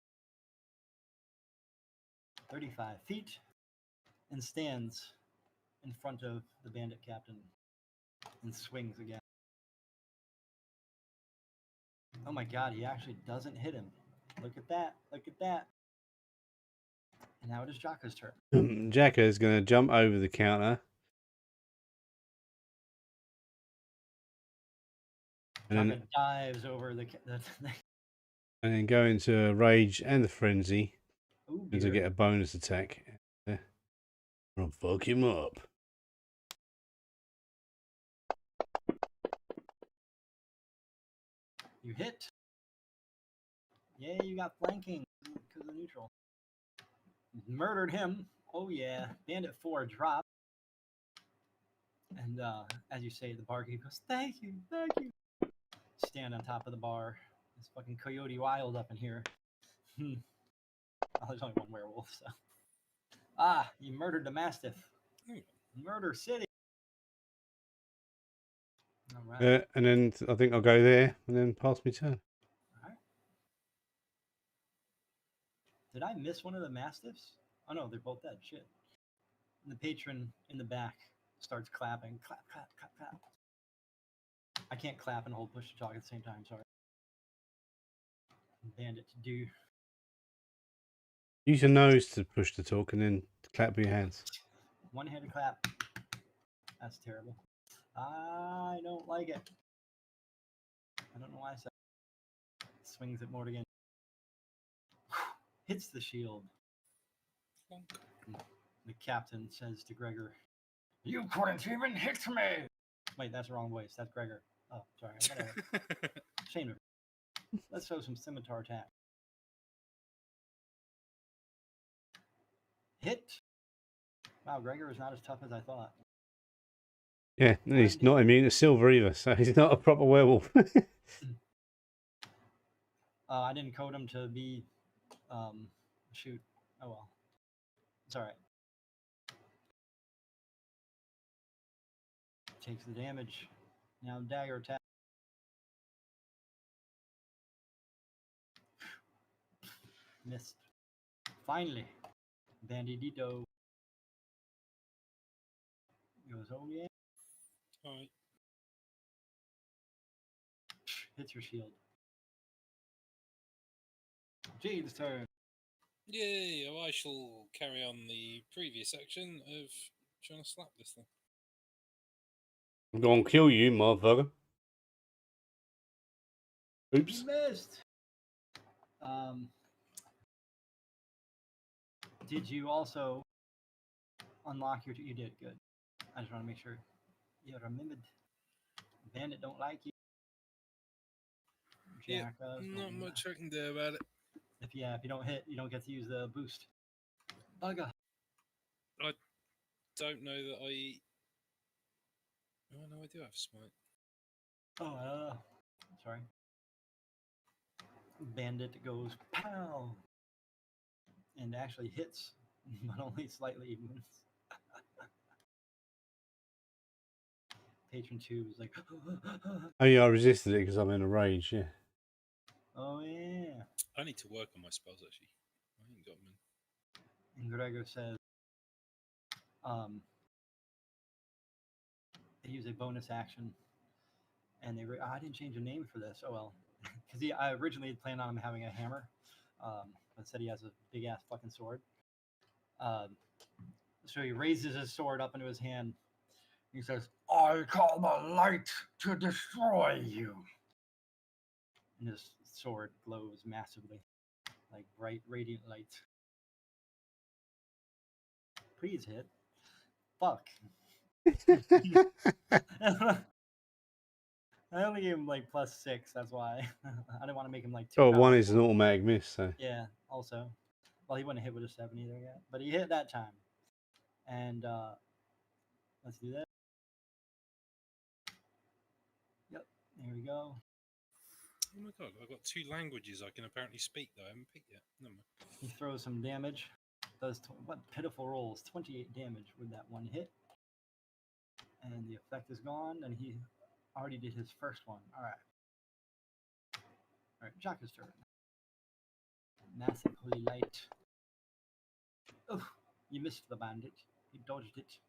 35 feet, and stands in front of the bandit captain and swings again. Oh my God, he actually doesn't hit him. Look at that. Look at that. And now it is Jaka's turn. Jaka is going to jump over the counter. And Jaka dives over the and then go into a rage and a frenzy. Ooh, to get a bonus attack. I'll fuck him up. You hit. Yay, you got flanking because of neutral. Murdered him. Oh yeah. Bandit 4 drop. And as you say, the barkeep goes, thank you, thank you. Stand on top of the bar. It's fucking Coyote Wild up in here. Oh, there's only one werewolf, so. Ah, you murdered the Mastiff. Murder City. All right. And then I think I'll go there and then pass me turn. All right. Did I miss one of the Mastiffs? Oh no, they're both dead. Shit. And the patron in the back starts clapping. Clap, clap, clap, clap. I can't clap and hold push to talk at the same time, sorry. Bandit to do. Use your nose to push to talk and then clap with your hands. One-handed clap. That's terrible. I don't like it. I don't know why I said it. Swings at Mortigan. Hits the shield. The captain says to Gregor, you couldn't even hit me! Wait, that's the wrong voice. That's Gregor. Oh, sorry. Shame of it. Let's show some scimitar attack. Hit. Wow, Gregor is not as tough as I thought. Yeah, and he's not immune to silver either, so he's not a proper werewolf. I didn't code him to be... shoot. Oh well. It's alright. Takes the damage. Now dagger attack. Missed. Finally, Bandidito goes, oh yeah. All right. Hits your shield. Jade's turn. Yay! I shall carry on the previous action of trying to slap this thing. I'm gonna kill you, motherfucker. Oops. You missed. Did you also unlock your? You did good. I just want to make sure you remembered. Bandit don't like you. Yeah, Jackass not don't- much I can do about it. If you don't hit, you don't get to use the boost. Bugger. Don't know that I. Oh no, I do have smite. Oh, sorry. Bandit goes pow, and actually hits, but only slightly misses. Patron 2 is like, Oh yeah, I resisted it because I'm in a rage. Yeah. oh yeah. I need to work on my spells actually. I ain't got them. And Gregor says, they use a bonus action, and I didn't change the name for this. Oh well, because I originally had planned on him having a hammer, but said he has a big ass fucking sword. So he raises his sword up into his hand. He says, "I call the light to destroy you." And his sword glows massively, like bright, radiant light. Please hit. Fuck. I only gave him like +6. That's why I didn't want to make him like 2. Oh, one powerful. is an automatic miss. So Yeah. Also, well, he wouldn't hit with a 7 either yet, but he hit that time. And let's do that. Yep. There we go. Oh my god, I've got 2 languages I can apparently speak that I haven't picked yet. Never mind. He throws some damage. Does what pitiful rolls? 28 damage with that one hit. And the effect is gone, and he already did his first one. All right. All right, Jacka's turn. Massive holy light. Oh, you missed the bandit. You dodged it.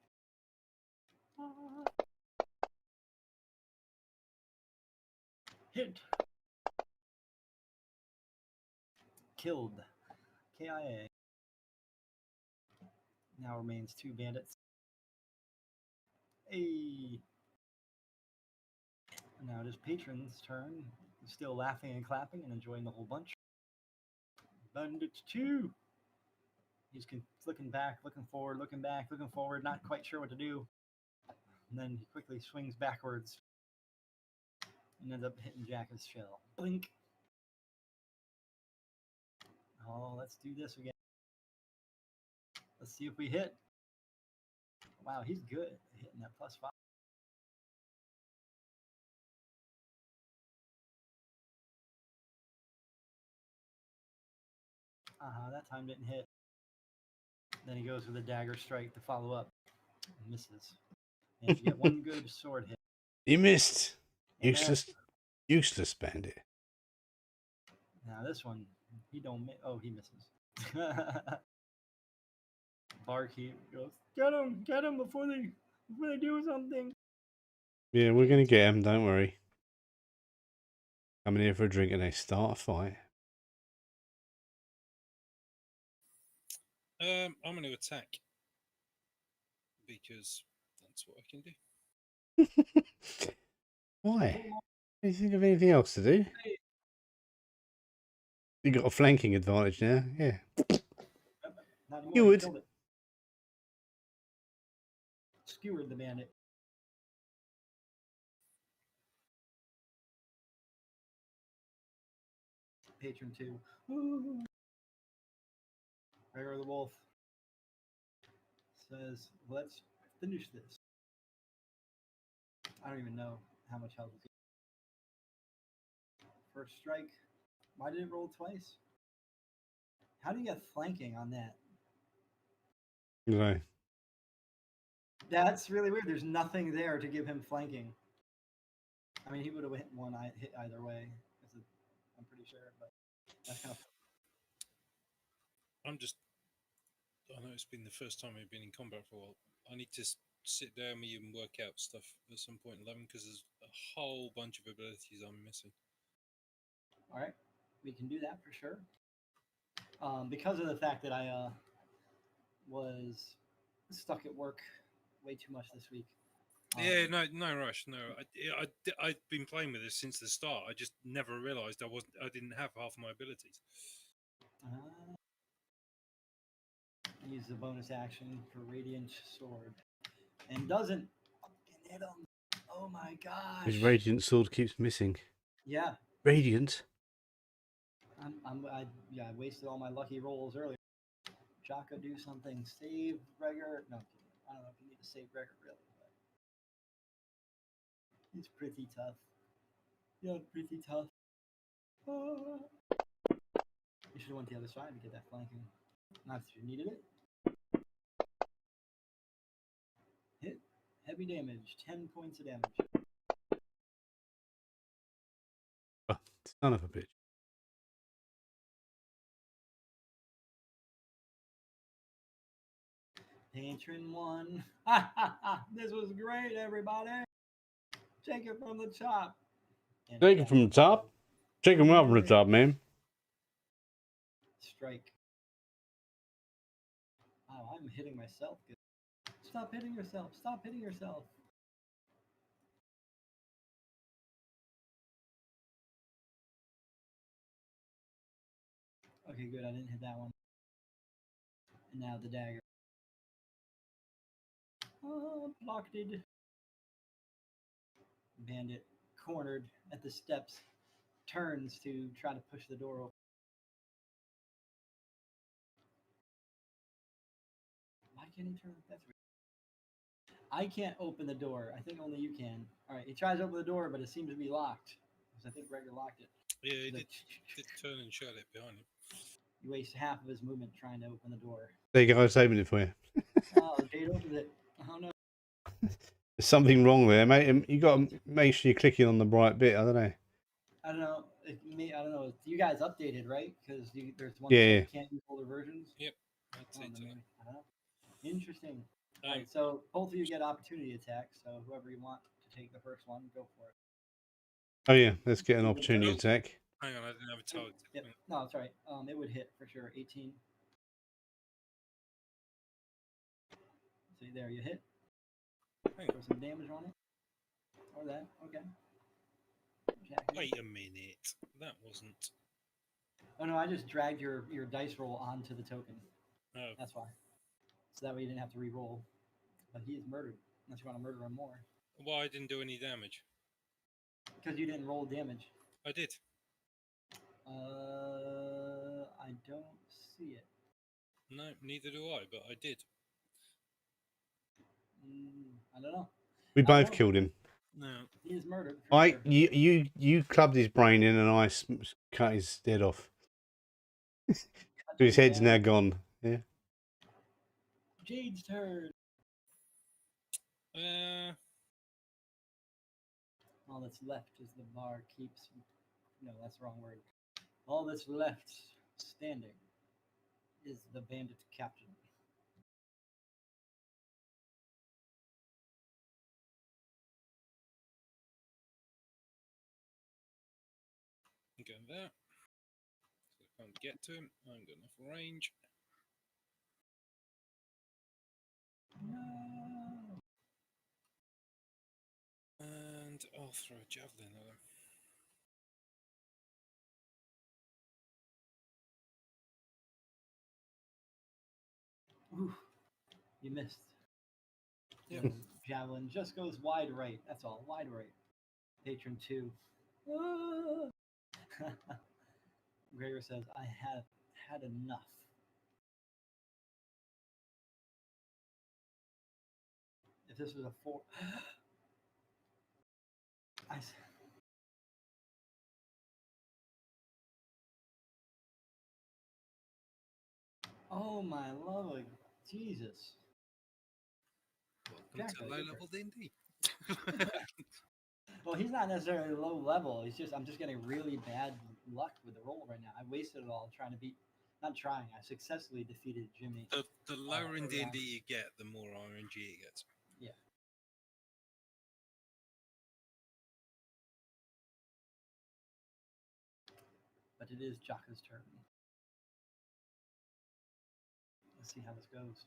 Hit. Killed. KIA. Now remains 2 bandits. Hey. Now it is Patron's turn. He's still laughing and clapping and enjoying the whole bunch. Bandit 2. He's looking back, looking forward, looking back, looking forward, not quite sure what to do. And then he quickly swings backwards and ends up hitting Jacka's shell. Blink. Oh, let's do this again. Let's see if we hit. Wow, he's good at hitting that +5. That time didn't hit. Then he goes with a dagger strike to follow up. Misses. And you get 1 good sword hit. you missed. And Useless bandit. now this one, he don't miss. Oh, he misses. Barkeep goes, get him before they do something. Yeah, we're gonna get him. Don't worry. Coming here for a drink and they start a fight. I'm going to attack because that's what I can do. Why? Do you think of anything else to do? You got a flanking advantage now. Yeah. Not anymore, You he would. killed it. Skewered the bandit. Patron 2. Woo! Gregor the Wolf says, let's finish this. I don't even know how much health is. First strike. Why did it roll twice? How do you get flanking on that? No. That's really weird. There's nothing there to give him flanking. I mean, he would have hit one hit either way. I'm pretty sure, but that's kind of. I'm just. I know it's been the first time we've been in combat for a while. I need to sit down with you and work out stuff at some point in 11 because there's a whole bunch of abilities I'm missing. All right, we can do that for sure. Because of the fact that I was stuck at work way too much this week. Yeah, no rush. No, I've been playing with this since the start. I just never realised I didn't have half my abilities. Use the bonus action for Radiant Sword, and doesn't fucking hit him. Oh my gosh! His Radiant Sword keeps missing. Yeah. Radiant. I wasted all my lucky rolls earlier. Jaka, do something. Save Gregor. No, I don't know if you need to save Gregor really, but he's pretty tough. Yeah, pretty tough. You should have went the other side to get that flanking. Not if you needed it. Hit. Heavy damage. 10 points of damage. Oh, son of a bitch. Patron 1. Ha ha ha! This was great, everybody. Take it from the top. And Take it from the top. Take him out from the top, man. Strike. Wow, I'm hitting myself. Stop hitting yourself. Stop hitting yourself. Okay, good. I didn't hit that one. And now the dagger. Oh, blocked it. Bandit cornered at the steps. Turns to try to push the door open. Why can't he turn? That's weird. I can't open the door. I think only you can. All right, he tries to open the door, but it seems to be locked. Because I think Gregor locked it. Yeah, he did turn and shut it behind him. He wastes half of his movement trying to open the door. There you go, I was saving it for you. Oh, Jade opened it. Oh no. There's something wrong there, mate. You got to make sure you're clicking on the right bit. I don't know. I don't know. I don't know. You guys updated, right? Because there's one Yeah. you can't use older versions. Yep, that's it. I don't know. Interesting. Oh. All right, so both of you get opportunity attacks. So whoever you want to take the first one, go for it. Oh yeah, let's get an opportunity attack. Hang on, I didn't have a target. Yep. No, that's right. It would hit for sure. 18. See there, you hit. Throw some damage on it. Or that. Okay. Wait a minute. That wasn't. Oh no, I just dragged your dice roll onto the token. Oh. That's why. So that way you didn't have to re-roll. But he is murdered. Unless you want to murder him more. Well, I didn't do any damage. Because you didn't roll damage. I did. I don't see it. No, neither do I, but I did. I don't know. We both killed him. No. He is murdered. Sure. You clubbed his brain in and I cut his head off. So his head's now gone. Yeah. Jade's turn. All that's left is the bar keeps. No, that's the wrong word. All that's left standing is the bandit captain. Go there. So I can't get to him. I haven't got enough range. No. And I'll throw a javelin at him. Ooh, you missed. Yep. Javelin just goes wide right. That's all. Wide right. Patron 2. Ah. Gregor says, I have had enough. If this was a 4. Oh my lord, Jesus. Welcome Jack, to I low get level D&D. Well, he's not necessarily low level. I'm just getting really bad luck with the roll right now. I wasted it all trying to beat. Not trying. I successfully defeated Jimmy. The lower in early on. D&D you get, the more RNG it gets. Yeah. But it is Jaka's turn. Let's see how this goes.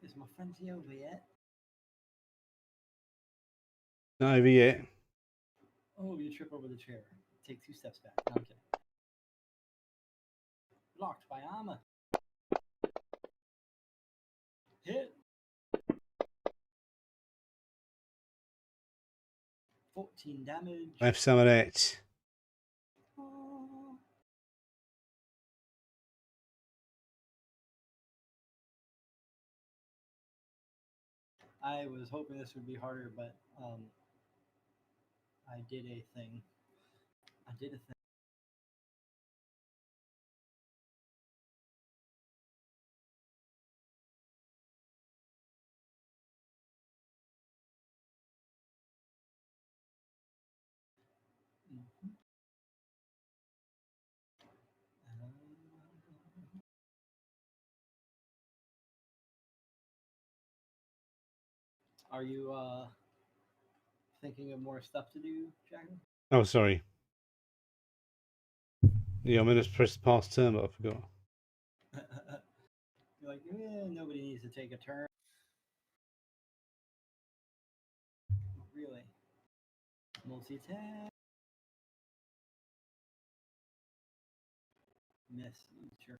Is my frenzy over yet? Not over yet. Oh, you trip over the chair. Take 2 steps back. No, I'm kidding. Blocked by armor. Hit. 14 damage. Have some of that. Oh. I was hoping this would be harder, but I did a thing. Mhm. Are you thinking of more stuff to do, Jack? Oh, sorry. Yeah, I'm going to press pass turn, but I forgot. You're like, nobody needs to take a turn. Really? Multi-attack. Miss. Sure.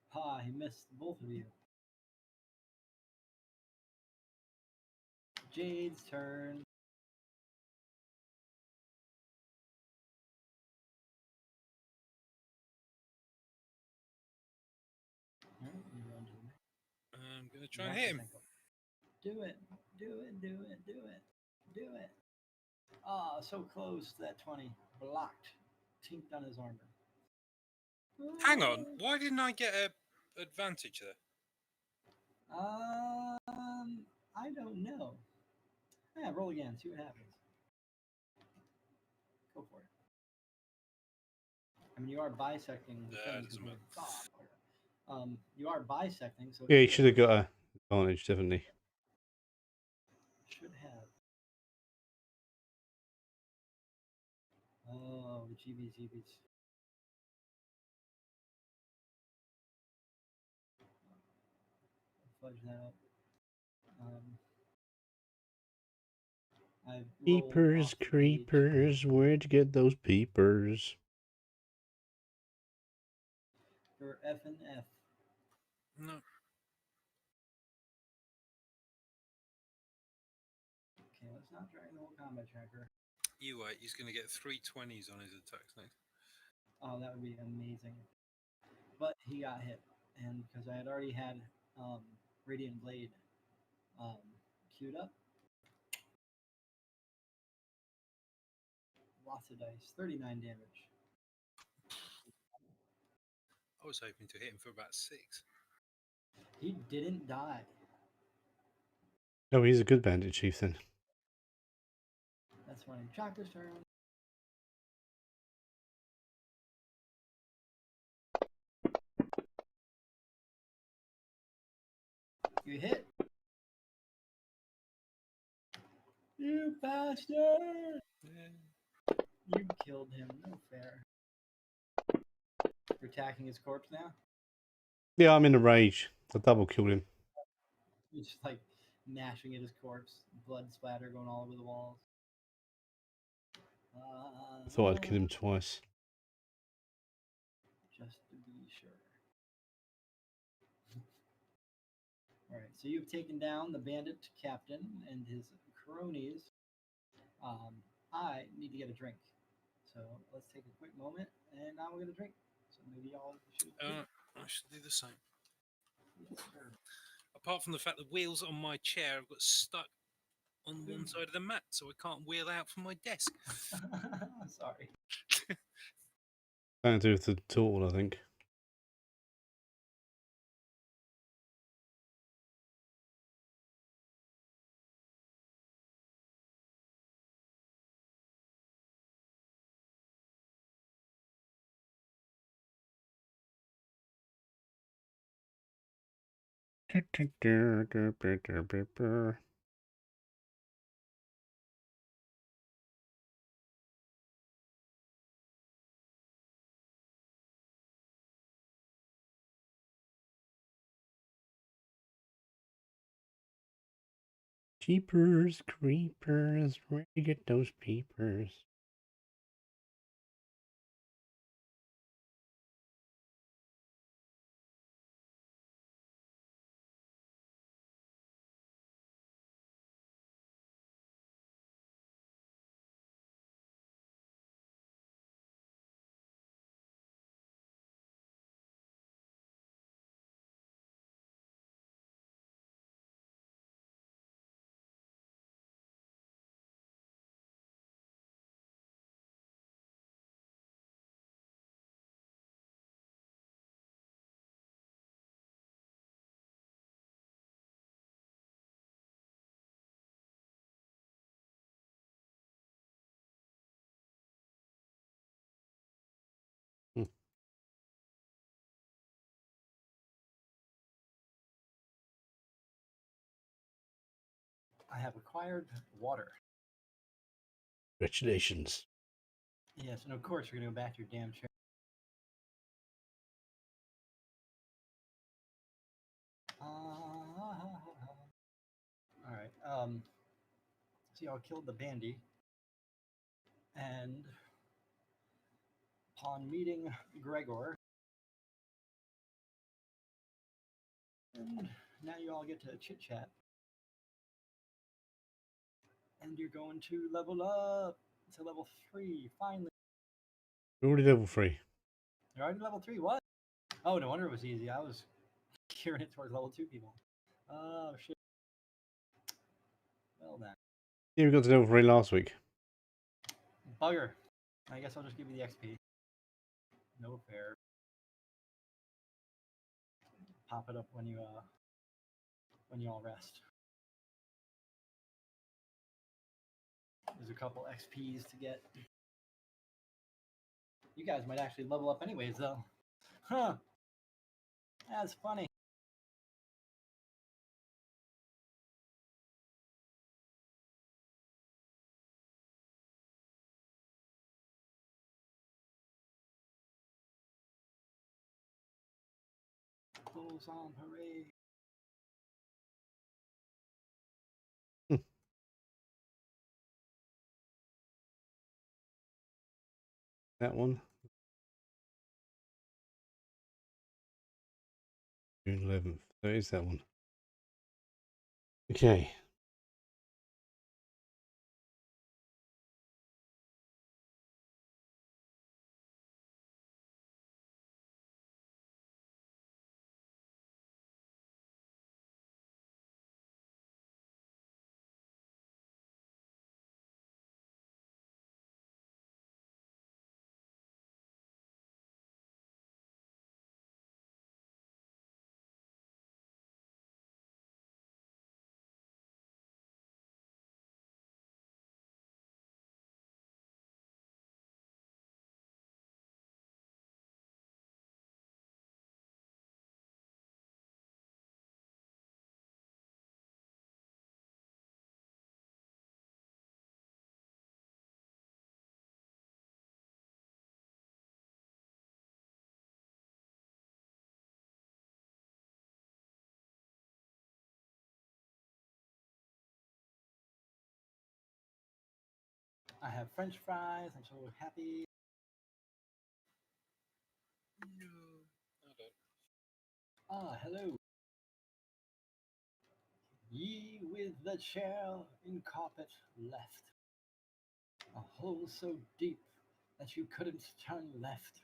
Ha, he missed both of you. Jade's turn. I'm going to try and hit him. Do it. Do it. Do it. Do it. Do it. Ah, so close to that 20. Blocked. Tinked on his armor. Hang on. Why didn't I get an advantage there? I don't know. Yeah, roll again. See what happens. Go for it. I mean, you are bisecting. Doesn't matter. You are bisecting, so Yeah, you should have got a advantage, definitely. Should have. Oh, the GBs. Fudge that up. Peepers, creepers, where'd you get those peepers? For F and F. No. Okay, let's not drag the whole combat tracker. You wait, he's going to get 3 20s on his attacks next. Oh, that would be amazing. But he got hit, and because I had already had Radiant Blade queued up. Lots of dice. 39 damage. I was hoping to hit him for about 6. He didn't die. Oh, he's a good bandit chief then. That's funny. Chaka's turn. You hit. You bastard! Yeah. You killed him. No fair. You're attacking his corpse now? Yeah, I'm in a rage. I double killed him. You're just like mashing at his corpse. Blood splatter going all over the walls. I thought I'd kill him twice. Just to be sure. Alright, so you've taken down the bandit captain and his cronies. I need to get a drink. So let's take a quick moment and now we'll get a drink. So maybe y'all should. I should do the same. Yes, sir. Apart from the fact the wheels on my chair have got stuck on one side of the mat, so I can't wheel out from my desk. Sorry. Something to do with the tool, I think. Jeepers creepers, where you get those peepers? I have acquired water. Congratulations. Yes, and of course you're gonna go back to your damn chair. All right. So y'all killed the bandy, and upon meeting Gregor, and now you all get to chit chat, and you're going to level up to level 3 finally. We're already level 3. You're already level 3. What? Oh, no wonder it was easy. I was gearing it towards level 2 people. Oh shit. Well then. Yeah, we got to level 3 last week. Bugger. I guess I'll just give you the XP. No fair. Pop it up when you all rest. There's a couple XPs to get. You guys might actually level up anyways though. Huh. That's funny. Bulls on parade. That one. June 11th. There is that one. Okay. I have French fries. I'm so happy. No, I don't. Ah, hello. Ye with the chair in carpet left. A hole so deep that you couldn't turn left.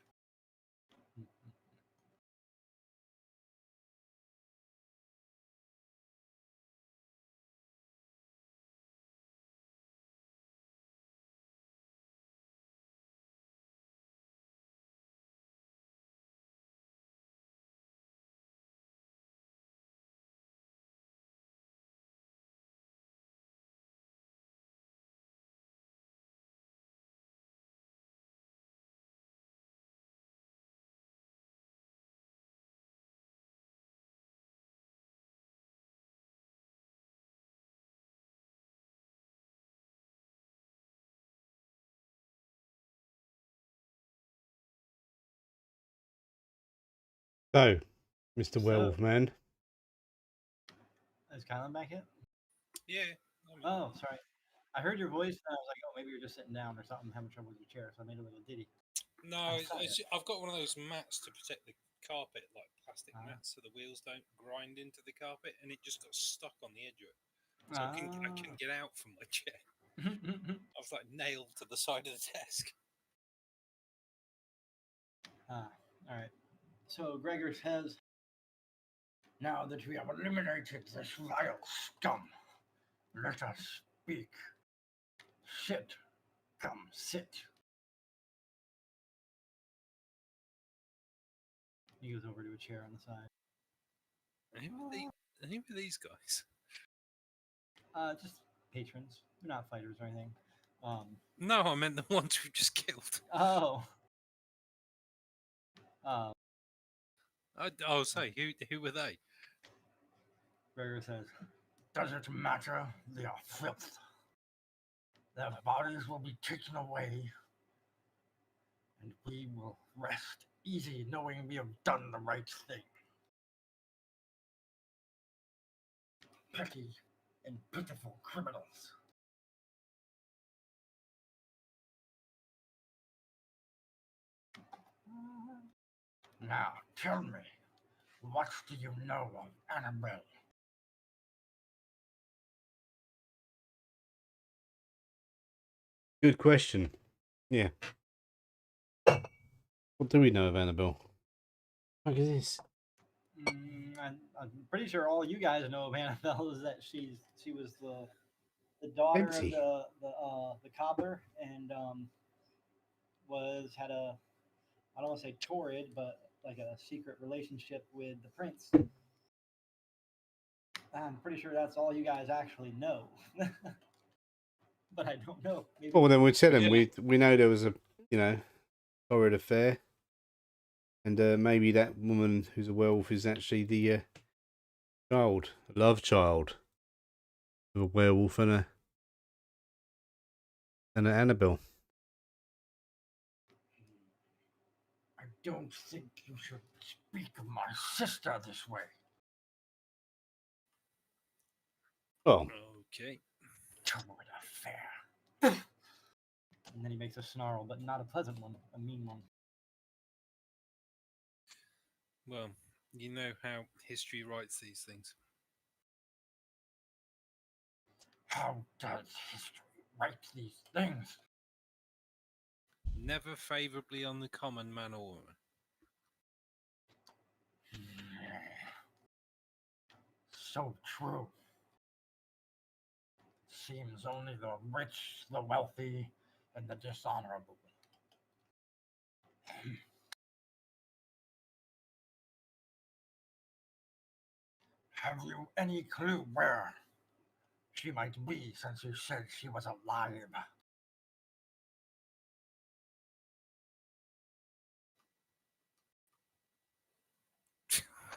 So, Mr. So- Werewolf Man. Is Kylan back yet? Yeah. Oh, sorry. I heard your voice and I was like, oh, maybe you're just sitting down or something, having trouble with your chair. So I made a little ditty. No, saw I've got one of those mats to protect the carpet, like plastic Ah. mats, so the wheels don't grind into the carpet, and it just got stuck on the edge of it. So I couldn't get out from my chair. I was like nailed to the side of the desk. All right. So Gregor says, now that we have eliminated this vile scum, let us speak. Sit. Come, sit. He goes over to a chair on the side. Who are these guys? Just patrons. They're not fighters or anything. No, I meant the ones we just killed. Oh. I'll say, who were they? Gregor says, does it matter? They are filth. Their bodies will be taken away, and we will rest easy knowing we have done the right thing. Petty and pitiful criminals. Now, tell me, what do you know of Annabelle? Good question. Yeah. What do we know of Annabelle? What is this? I'm pretty sure all you guys know of Annabelle is that she was the daughter Empty. of the cobbler and had a, I don't want to say torrid, but like a secret relationship with the prince. I'm pretty sure that's all you guys actually know. But I don't know. Maybe Well, then we'd tell him Yeah. we know there was a horrid affair, and maybe that woman who's a werewolf is actually the child, a love child of a werewolf and an Annabelle. I don't think you should speak of my sister this way. Oh, Okay. Torrid affair. And then he makes a snarl, but not a pleasant one, a mean one. Well, you know how history writes these things. How does history write these things? Never favourably on the common man or woman. So true. Seems only the rich, the wealthy, and the dishonorable. Have you any clue where she might be since you said she was alive?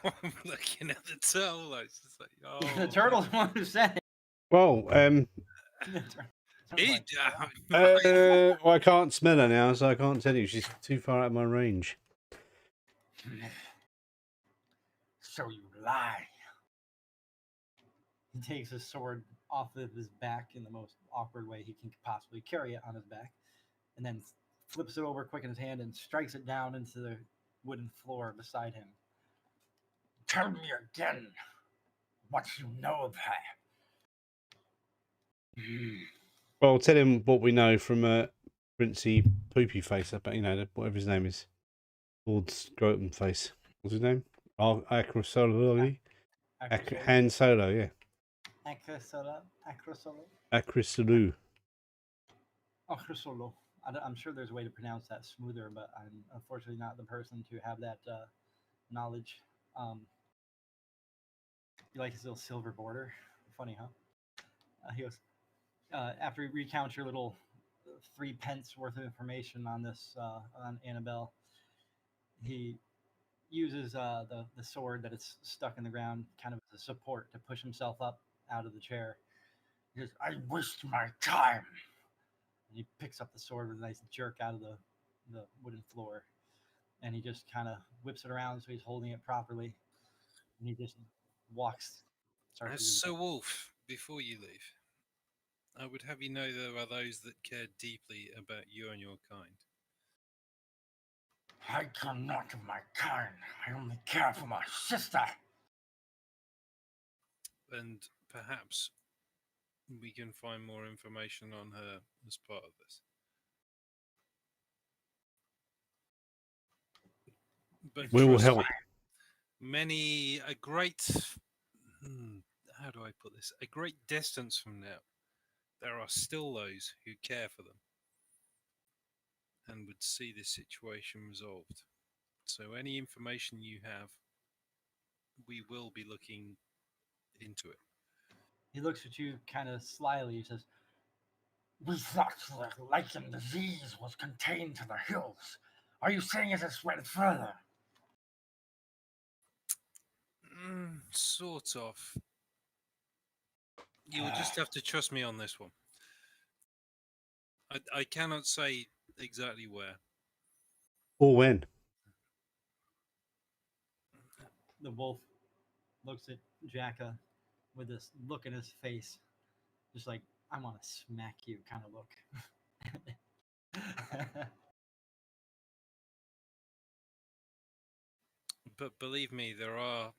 I'm looking at the turtle. It's just like, oh. The turtle's one who said well, it. well, I can't smell her now, so I can't tell you. She's too far out of my range. So you lie. He takes his sword off of his back in the most awkward way he can possibly carry it on his back, and then flips it over quick in his hand and strikes it down into the wooden floor beside him. Tell me again what you know of her. Well, tell him what we know from Princey Poopy Face. Whatever his name is, Lord Scrotum Face. What's his name? Acrosolo. Han Solo, yeah. Acrosolo. Acrosolo. I'm sure there's a way to pronounce that smoother, but I'm unfortunately not the person to have that knowledge. You like his little silver border? Funny, huh? He goes, after he recounts your little 3 pence worth of information on this, on Annabelle, he uses the sword that is stuck in the ground kind of as a support to push himself up out of the chair. He goes, I wasted my time. And he picks up the sword with a nice jerk out of the wooden floor. and he just kind of whips it around so he's holding it properly, and he just walks, starts to leave. So, Wolf, before you leave, I would have you know there are those that care deeply about you and your kind. I care not of my kind. I only care for my sister. And perhaps we can find more information on her as part of this. But We will trust help. me, a great, how do I put this? A great distance from now, there are still those who care for them and would see this situation resolved. So any information you have, we will be looking into it. He looks at you kind of slyly. He says, We thought the lichen disease was contained to the hills. Are you saying it has spread further? Sort of. You will just have to trust me on this one. I cannot say exactly where. Or when. the wolf looks at Jacka with this look in his face, just like, I want to smack you kind of look. But believe me, there are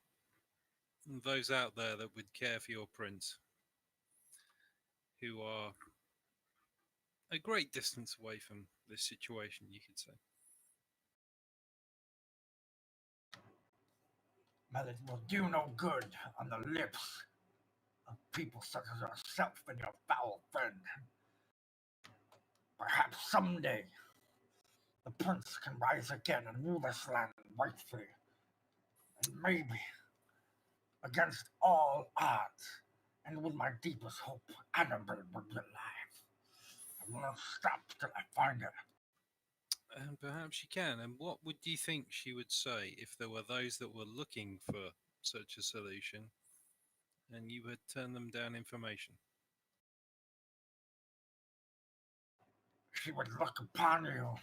those out there that would care for your prince, who are a great distance away from this situation, you could say. But it will do no good on the lips of people such as yourself and your foul friend. Perhaps someday the prince can rise again and rule this land rightfully. And maybe, against all odds, and with my deepest hope, Annabelle will be alive. I will not stop till I find her. And perhaps she can. And what would you think she would say if there were those that were looking for such a solution and you had turned them down information? She would look upon you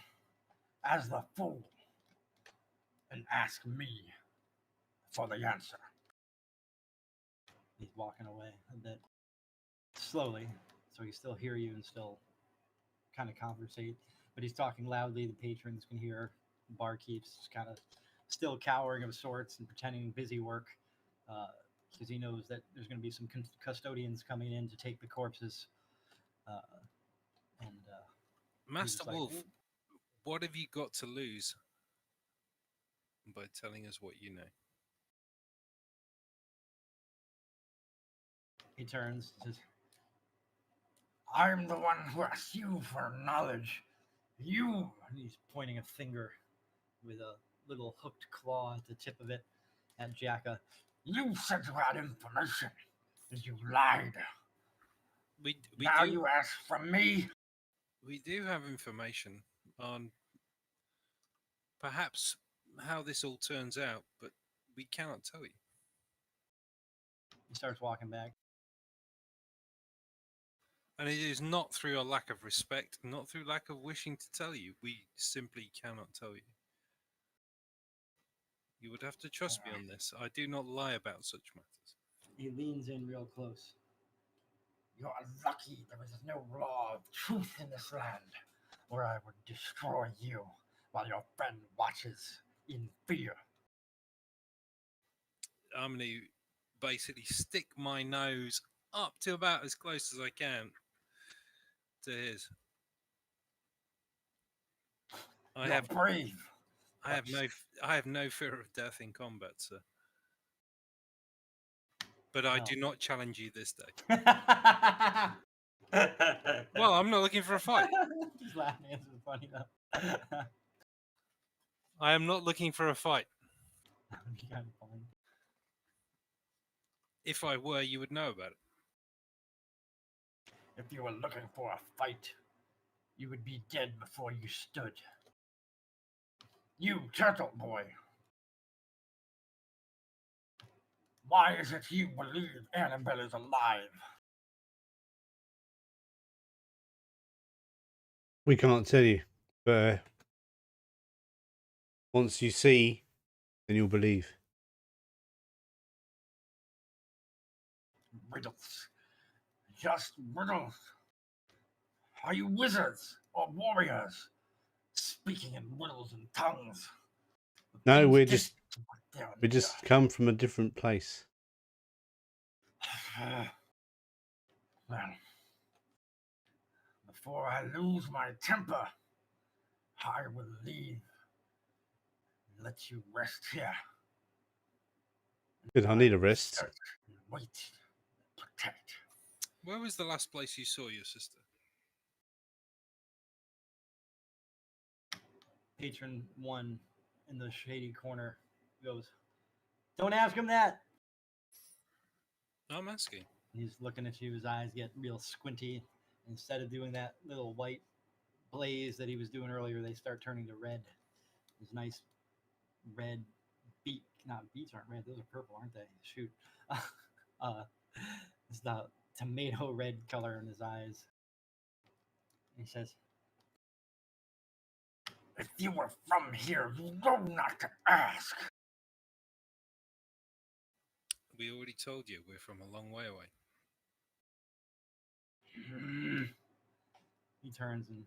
as the fool and ask me for the answer. He's walking away a bit slowly, so he still hear you and still kind of conversate. But he's talking loudly. The patrons can hear. The barkeep's just kind of still cowering of sorts and pretending busy work, because he knows that there's going to be some custodians coming in to take the corpses. And Master like, Wolf, what have you got to lose by telling us what you know? he turns and says, I'm the one who asked you for knowledge. You, and he's pointing a finger with a little hooked claw at the tip of it at Jacka. you said you had information, and you lied. We Now do, you ask from me? we do have information on perhaps how this all turns out, but we cannot tell you. He starts walking back. And it is not through a lack of respect, not through lack of wishing to tell you. We simply cannot tell you. You would have to trust me on this. I do not lie about such matters. He leans in real close. You're lucky there is no law of truth in this land, or I would destroy you while your friend watches in fear. I'm going to basically stick my nose up to about as close as I can to his. You're brave. I have no fear of death in combat, sir. But I do not challenge you this day. Well, I'm not looking for a fight. He's laughing. It's funny though. I am not looking for a fight. Kind of funny. If I were, you would know about it. If you were looking for a fight, you would be dead before you stood. You, turtle boy. Why is it you believe Annabelle is alive? We can't tell you, but Once you see, then you'll believe. Riddles. Just riddles. Are you wizards or warriors? Speaking in riddles and tongues. No, Things we distant from what they are we near. just come from a different place. Well, before I lose my temper, I will leave and let you rest here. Good, I need a rest. Search and wait and protect. Where was the last place you saw your sister? Patron 1 in the shady corner goes, "Don't ask him that." No, I'm asking. He's looking at you. His eyes get real squinty. Instead of doing that little white blaze that he was doing earlier, they start turning to red. His nice red beak. Not beets aren't red. Those are purple, aren't they? Shoot. It's the tomato red color in his eyes. He says, If you were from here, you know not to ask. We already told you we're from a long way away. he turns and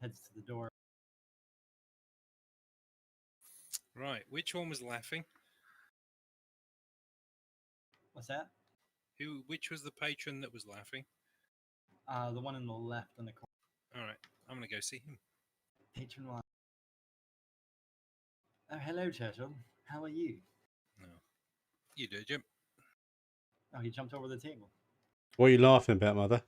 heads to the door. Right. Which one was laughing? What's that? Which was the patron that was laughing? The one in the left in the corner. All right. I'm gonna go see him. Patron 1. Oh, hello, Turtle. How are you? No. You do, Jim. Oh, he jumped over the table. What are you laughing about, Mother?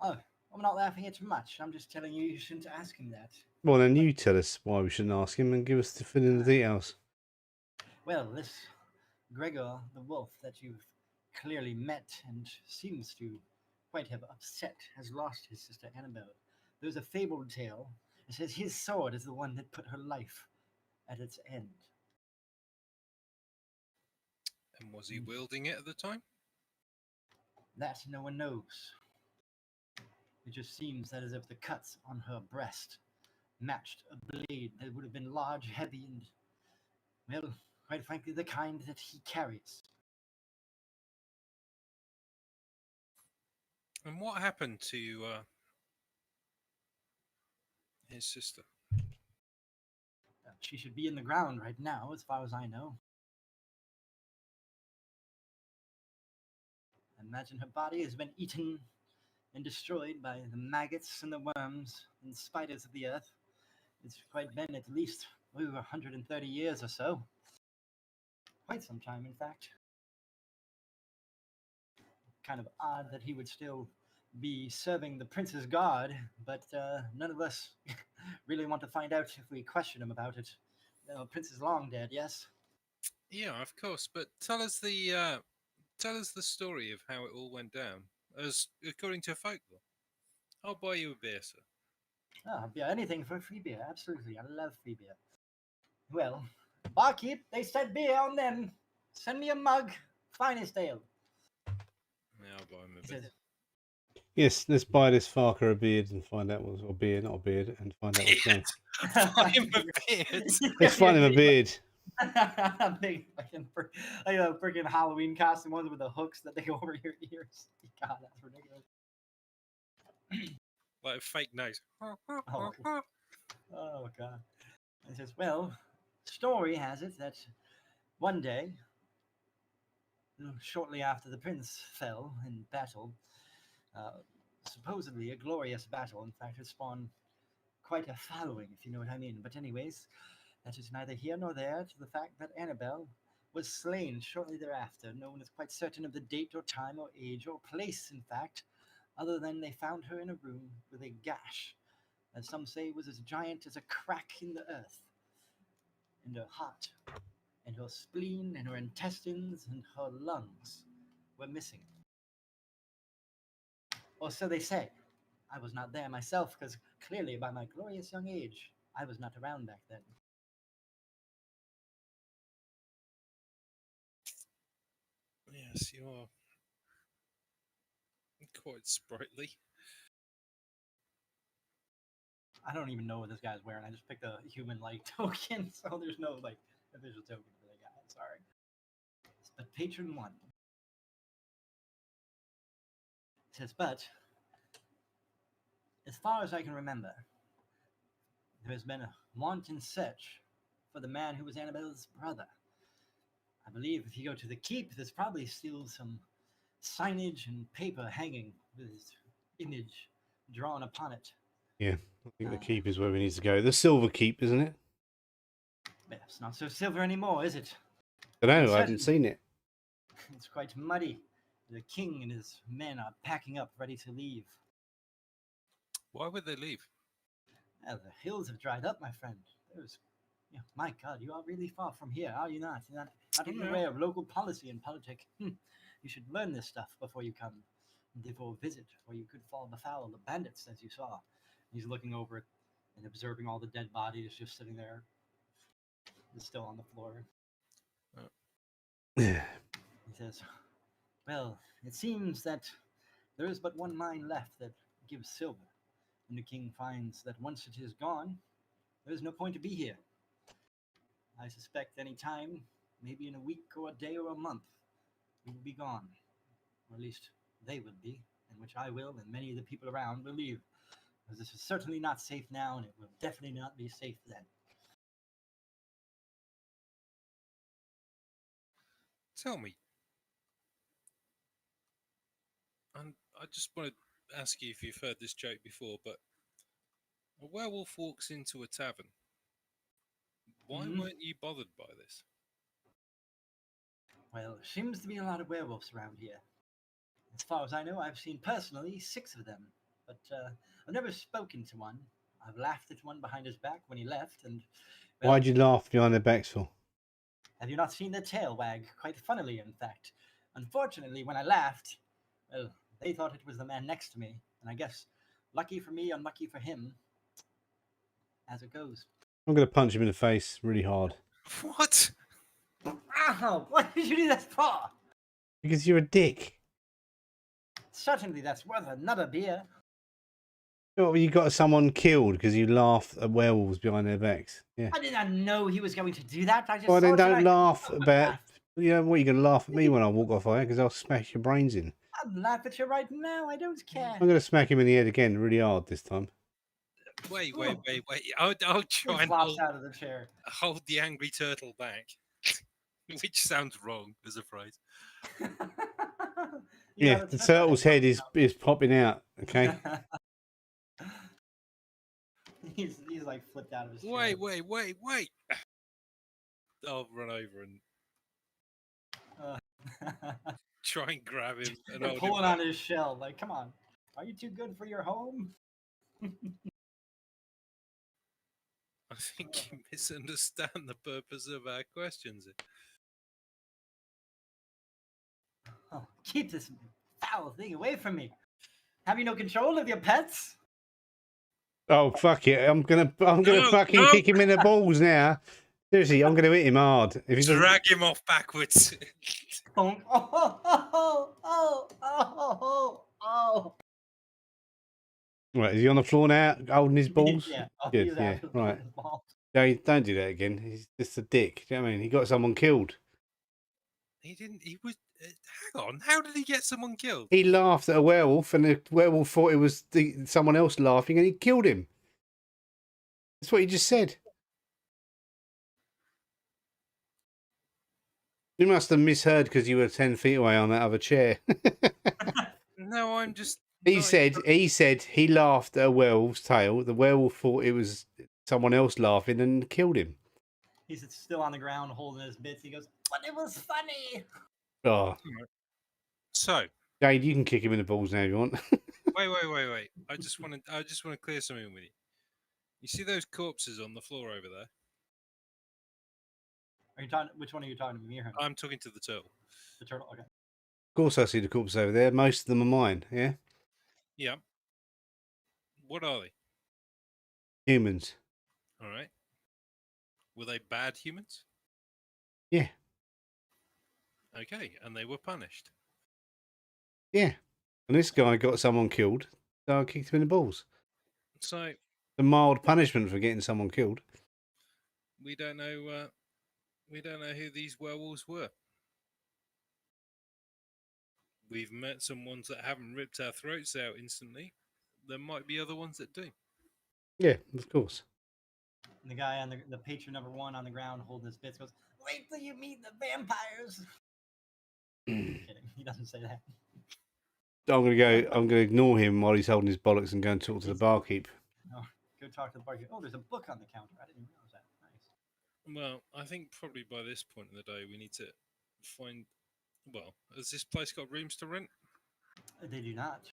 Oh, I'm not laughing at much. I'm just telling you shouldn't ask him that. Well, then you tell us why we shouldn't ask him and give us the fill in the details. Well, this Gregor the wolf that you've clearly met and seems to quite have upset has lost his sister Annabelle. There's a fabled tale. It says his sword is the one that put her life at its end. And was he wielding it at the time? That no one knows. It just seems that as if the cuts on her breast matched a blade that would have been large, heavy, and, well, quite frankly, the kind that he carries. And what happened to his sister? She should be in the ground right now, as far as I know. I imagine her body has been eaten and destroyed by the maggots and the worms and spiders of the earth. It's quite been at least over 130 years or so. Quite some time, in fact. Kind of odd that he would still be serving the prince's guard, but none of us really want to find out if we question him about it. The prince is long dead, yes? Yeah, of course. But tell us the story of how it all went down, as according to folklore. I'll buy you a beer, sir. Ah, beer, anything for free beer, absolutely. I love free beer. Well, barkeep, they said beer on them. Send me a mug, finest ale. Yeah, I'll buy him a He beer. says, Yes, let's buy this Farker a beard and find out what's, or beard, not a beard, and find out what's going. Buy him a beard. Let's find him a beard. Big fucking, like a freaking Halloween costume, ones with the hooks that they go over your ears. God, that's ridiculous. Like a fake nose. Oh, oh God. He says, well, story has it that one day, shortly after the prince fell in battle, supposedly a glorious battle, in fact, it spawned quite a following, if you know what I mean. But anyways, that is neither here nor there to the fact that Annabelle was slain shortly thereafter. No one is quite certain of the date or time or age or place, in fact, other than they found her in a room with a gash, that some say was as giant as a crack in the earth. And her heart, and her spleen, and her intestines, and her lungs were missing. Or so they say. I was not there myself, because clearly by my glorious young age, I was not around back then. Yes, you are quite sprightly. I don't even know what this guy's wearing. I just picked a human like token, so there's no like official token for the guy. Sorry. But patron one says, but as far as I can remember, there has been a wanton search for the man who was Annabelle's brother. I believe if you go to the keep, there's probably still some signage and paper hanging with his image drawn upon it. Yeah, I think the keep is where we need to go. The silver keep, isn't it? But it's not so silver anymore, is it? I know, I Certainly. haven't seen it. It's quite muddy. The king and his men are packing up, ready to leave. Why would they leave? The hills have dried up, my friend. There's, my God, you are really far from here, are you not? You're not even aware of local policy and politics. You should learn this stuff before you come for a visit, or you could fall afoul of the bandits, as you saw. He's looking over it and observing all the dead bodies just sitting there, still on the floor. Yeah. He says, well, it seems that there is but one mine left that gives silver, and the king finds that once it is gone, there is no point to be here. I suspect any time, maybe in a week or a day or a month, we will be gone, or at least they will be, in which I will and many of the people around will leave, because this is certainly not safe now, and it will definitely not be safe then. Tell me, and I just want to ask you if you've heard this joke before, but a werewolf walks into a tavern. Why weren't you bothered by this? Well, there seems to be a lot of werewolves around here. As far as I know, I've seen personally 6 of them, but I've never spoken to one. I've laughed at one behind his back when he left, and... well, Why'd you laugh behind their backs for? have you not seen their tail wag? Quite funnily, in fact. Unfortunately, when I laughed, well, they thought it was the man next to me, and I guess, lucky for me, unlucky for him, as it goes. I'm going to punch him in the face really hard. What? Ow! What did you do that for? Because you're a dick. Certainly that's worth another beer. Oh, you got someone killed because you laughed at werewolves behind their backs. Yeah. I did not know he was going to do that. I just Well, then saw it don't and I- laugh about... You know what, you're going to laugh at me when I walk off here because I'll smash your brains in. I'll laugh at you right now. I don't care. I'm going to smack him in the head again really hard this time. Wait. I'll He try and flops out of the chair. hold the angry turtle back, which sounds wrong as a phrase. You Yeah, have a the turtle turtle's head is popping out, okay? he's like flipped out of his chair. Wait. I'll run over and try and grab him and You're hold him pulling back. on his shell. Like, come on. Are you too good for your home? I think you misunderstand the purpose of our questions. Oh, keep this foul thing away from me. Have you no control of your pets? Oh, fuck it. I'm gonna No, fucking no. kick him in the balls now. Seriously, I'm gonna hit him hard. If he doesn't... Drag him off backwards. Oh, oh, oh, oh, oh, oh. Right, is he on the floor now, holding his balls? Yeah. Oh, Good, he's yeah, absolutely right. his balls. Don't do that again. He's just a dick. Do you know what I mean? He got someone killed. He didn't. He was. Hang on. How did he get someone killed? He laughed at a werewolf, and the werewolf thought it was someone else laughing, and he killed him. That's what he just said. You must have misheard because you were 10 feet away on that other chair. No, I'm just. He not said he laughed at a werewolf's tail. The werewolf thought it was someone else laughing and killed him. He's still on the ground holding his bits. He goes, but it was funny. Oh, So Jade, you can kick him in the balls now if you want. wait. I just want to clear something with you. You see those corpses on the floor over there? Are you talking? Which one are you talking to? Me or him? I'm talking to the turtle. The turtle. Okay. Of course, I see the corpses over there. Most of them are mine. Yeah, Yeah. What are they? humans. All right. Were they bad humans? Yeah, Okay, and they were punished. yeah. And this guy got someone killed, so I kicked him in the balls. So a mild punishment for getting someone killed. We don't know. We don't know who these werewolves were. We've met some ones that haven't ripped our throats out instantly. There might be other ones that do. Yeah, of course. And the guy on the patron number 1 on the ground holding his bits goes, "Wait till you meet the vampires." Kidding. He doesn't say that. I'm gonna ignore him while he's holding his bollocks and go and talk to the barkeep. No, go talk to the barkeep. Oh, there's a book on the counter. I didn't realize that. Nice. Well, I think probably by this point in the day we need to find. Well, has this place got rooms to rent? They do not.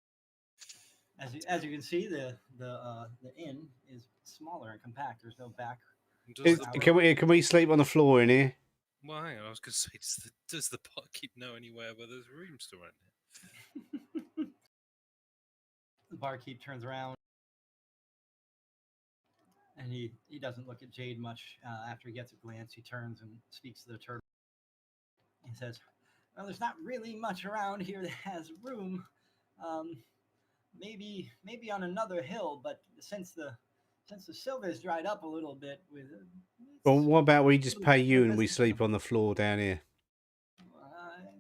As you can see, the inn is smaller and compact. There's no back. Can we sleep on the floor in here? Well, hang on. I was going to say, does the barkeep know anywhere where there's rooms to rent? The barkeep turns around and he doesn't look at Jade much. After he gets a glance, he turns and speaks to the turtle. He says, "Well, there's not really much around here that has room. Maybe on another hill, but since the silver's dried up a little bit, Well, what about we just pay you and we sleep on the floor down here?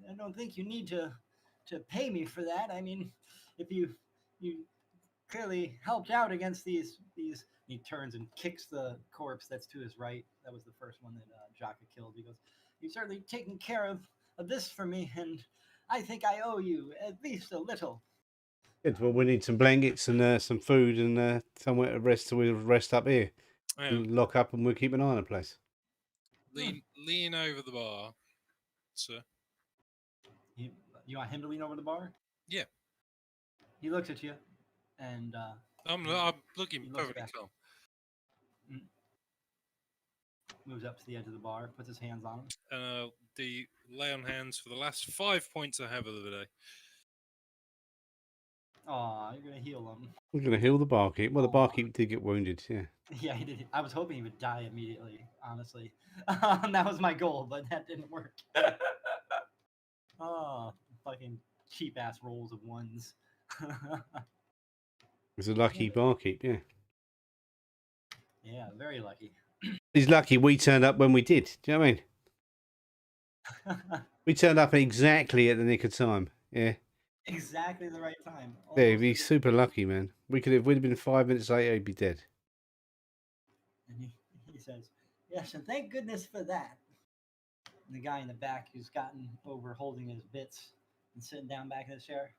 I don't think you need to pay me for that. I mean, if you clearly helped out against these. He turns and kicks the corpse that's to his right. That was the first one that Jaka killed. He goes, "You've certainly taken care of this for me, and I think I owe you at least a little." Good. Well, we need some blankets and some food and somewhere to rest. So we'll rest up here. We'll lock up and we'll keep an eye on the place. Lean over the bar, sir. You want him to lean over the bar? Yeah. He looks at you, and I'm looking perfectly calm. Moves up to the edge of the bar, puts his hands on him. Do you lay on hands for the last 5 points I have of the day? Aw, you're gonna heal him. We're gonna heal the barkeep. Well, the barkeep did get wounded. Yeah. Yeah, he did. I was hoping he would die immediately. Honestly, that was my goal, but that didn't work. Oh, fucking cheap ass rolls of ones. It's a lucky barkeep. Yeah. Yeah, very lucky. He's lucky we turned up when we did. Do you know what I mean? We turned up exactly at the nick of time. Yeah. Exactly the right time. Yeah, he's super lucky, man. We'd have been 5 minutes later, he'd be dead. And he says, "Yes, and thank goodness for that." And the guy in the back who's gotten over holding his bits and sitting down back in the chair,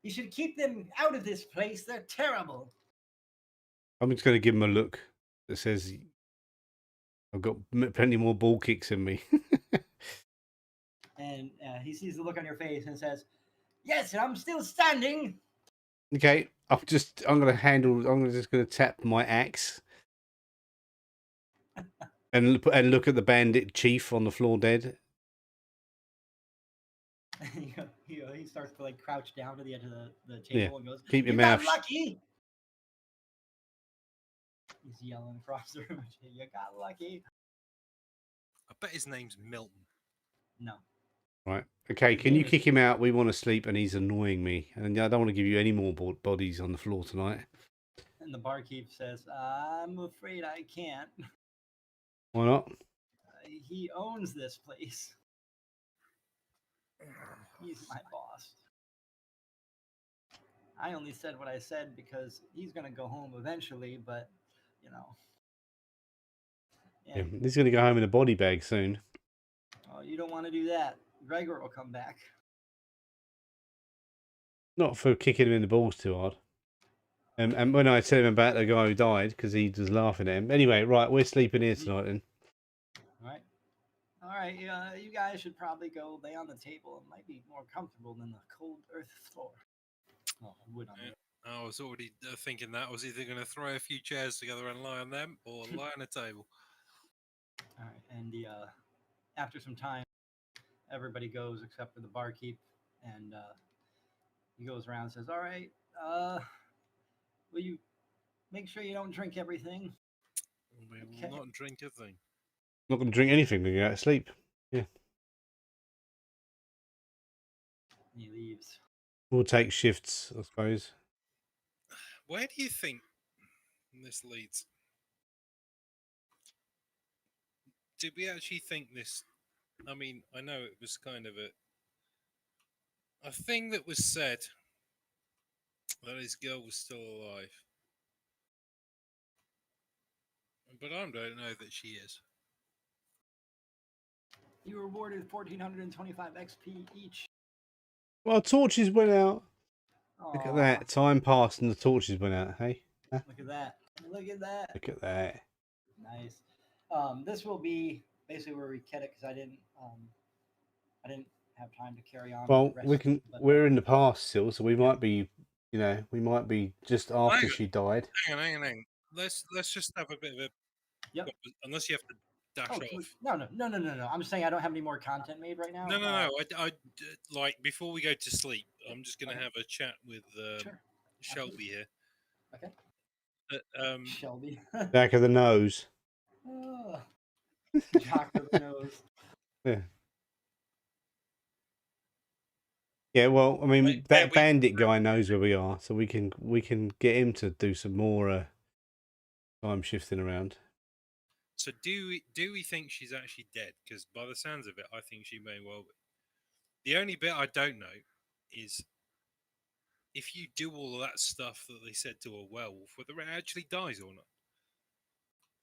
"You should keep them out of this place. They're terrible." I'm just going to give him a look that says, "I've got plenty more ball kicks in me." And he sees the look on your face and says, "Yes, and I'm still standing." Okay, I'm just gonna tap my axe and look at the bandit chief on the floor dead. He starts to crouch down to the edge of the table and goes, "Keep your "You mouth." got lucky." He's yelling across the room, "You got lucky." I bet his name's Milton. No. Right. Okay, can you kick him out? We want to sleep and he's annoying me. And I don't want to give you any more bodies on the floor tonight. And the barkeep says, "I'm afraid I can't." Why not? He owns this place. He's my boss. I only said what I said because he's going to go home eventually, but, Yeah, he's going to go home in a body bag soon. Oh, you don't want to do that. Gregor will come back. Not for kicking him in the balls too hard. And when I tell him about the guy who died, because he was laughing at him. Anyway, right, we're sleeping here tonight then. All right. You guys should probably go lay on the table. It might be more comfortable than the cold earth floor. Oh, wood on it. I was already thinking that. I was either going to throw a few chairs together and lie on them or lie on a table. All right. And after some time, everybody goes except for the barkeep. And he goes around and says, "All right, will you make sure you don't drink everything?" We will not drink a thing. I'm not going to drink anything when you go to sleep. Yeah. And he leaves. We'll take shifts, I suppose. Where do you think this leads. Did we actually think this? I mean, I know it was kind of a thing that was said that his girl was still alive, but I don't know that she is. You were awarded 1,425 XP each. Well, torches went out. Look at Aw, that. Time passed and the torches went out. Hey, huh? Look at that. Look at that. Look at that. Nice. This will be basically where we cut it because I didn't have time to carry on. Well, with the rest, we can. but, We're in the past still, so we might be. You know, we might be just after she died. Hang on. Let's just have a bit of a. Yep. Unless you have to dash off. No. I'm just saying I don't have any more content made right now. No. I like before we go to sleep. I'm just gonna Okay. have a chat with Sure. Shelby here. Okay. Shelby. Back of the nose. Oh, Jock of the nose. Yeah. Yeah, well, I mean, Wait, that bandit guy knows where we are, so we can get him to do some more time shifting around. So do we think she's actually dead? Because by the sounds of it, I think she may well be. The only bit I don't know is if you do all of that stuff that they said to a werewolf, whether it actually dies or not.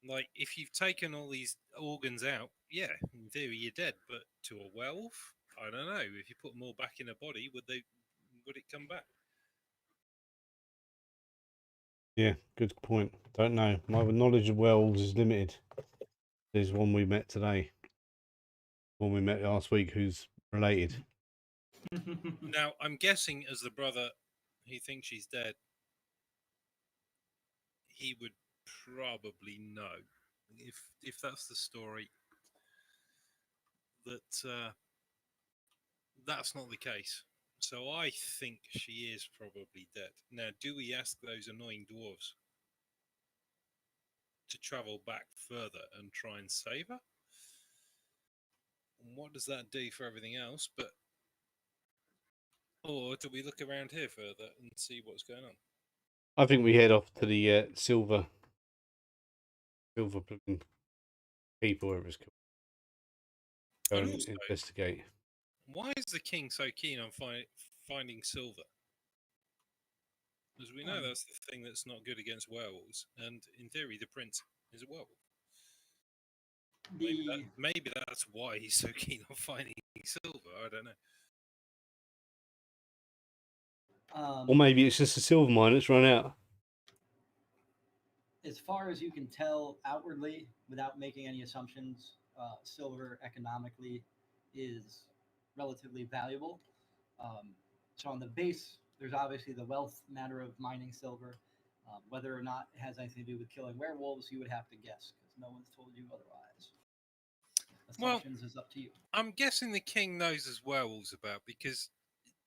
Like, if you've taken all these organs out, yeah, in theory you're dead. But to a werewolf, I don't know. If you put them all back in a body, would it come back? Yeah, good point. Don't know. My knowledge of werewolves is limited. There's one we met today. One we met last week who's related. Now, I'm guessing as the brother, he thinks she's dead. He would probably know if that's the story. That's not the case. So I think she is probably dead. Now, do we ask those annoying dwarves to travel back further and try and save her? And what does that do for everything else? Or do we look around here further and see what's going on? I think we head off to the silver people, whatever it's called. Go and also, investigate. Why is the king so keen on finding silver? As we know, that's the thing that's not good against werewolves, and in theory, the prince is a werewolf. Maybe that's why he's so keen on finding silver. I don't know. Or maybe it's just a silver mine that's run out. As far as you can tell outwardly, without making any assumptions, silver economically is relatively valuable. So on the base, there's obviously the wealth matter of mining silver. Whether or not it has anything to do with killing werewolves, you would have to guess because no one's told you otherwise. Assumptions is up to you. I'm guessing the king knows there's werewolves about because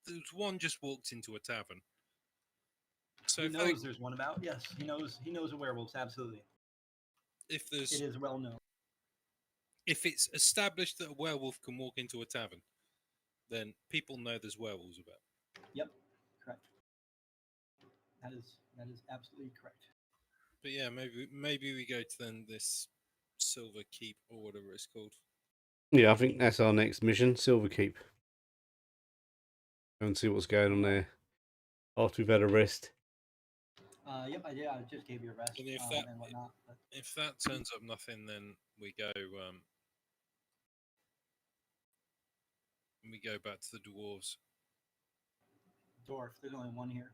there's one just walked into a tavern. So he knows there's one about. Yes, he knows a werewolves. Absolutely. It is well known. If it's established that a werewolf can walk into a tavern, then people know there's werewolves about. Yep, correct. That is absolutely correct. But yeah, maybe we go to then this Silver Keep or whatever it's called. Yeah, I think that's our next mission, Silver Keep. Go and see what's going on there after we've had a rest. Yep, I did. I just gave you a rest And and whatnot. But... if that turns up nothing, then we go back to the dwarves. Dwarf, there's only one here.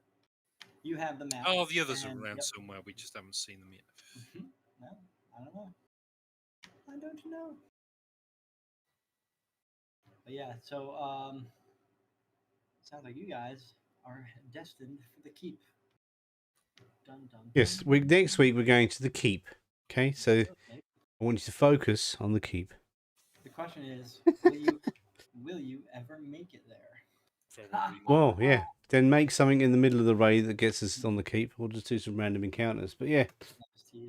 You have the map. Oh, the others are around somewhere. We just haven't seen them yet. No, I don't know. I don't know. But yeah, so sounds like you guys are destined for the keep. Dun, dun, dun. Yes, next week we're going to the keep. Okay, so I want you to focus on the keep. The question is, will you ever make it there? Well, yeah. Then make something in the middle of the raid that gets us on the keep. We'll just do some random encounters. But yeah.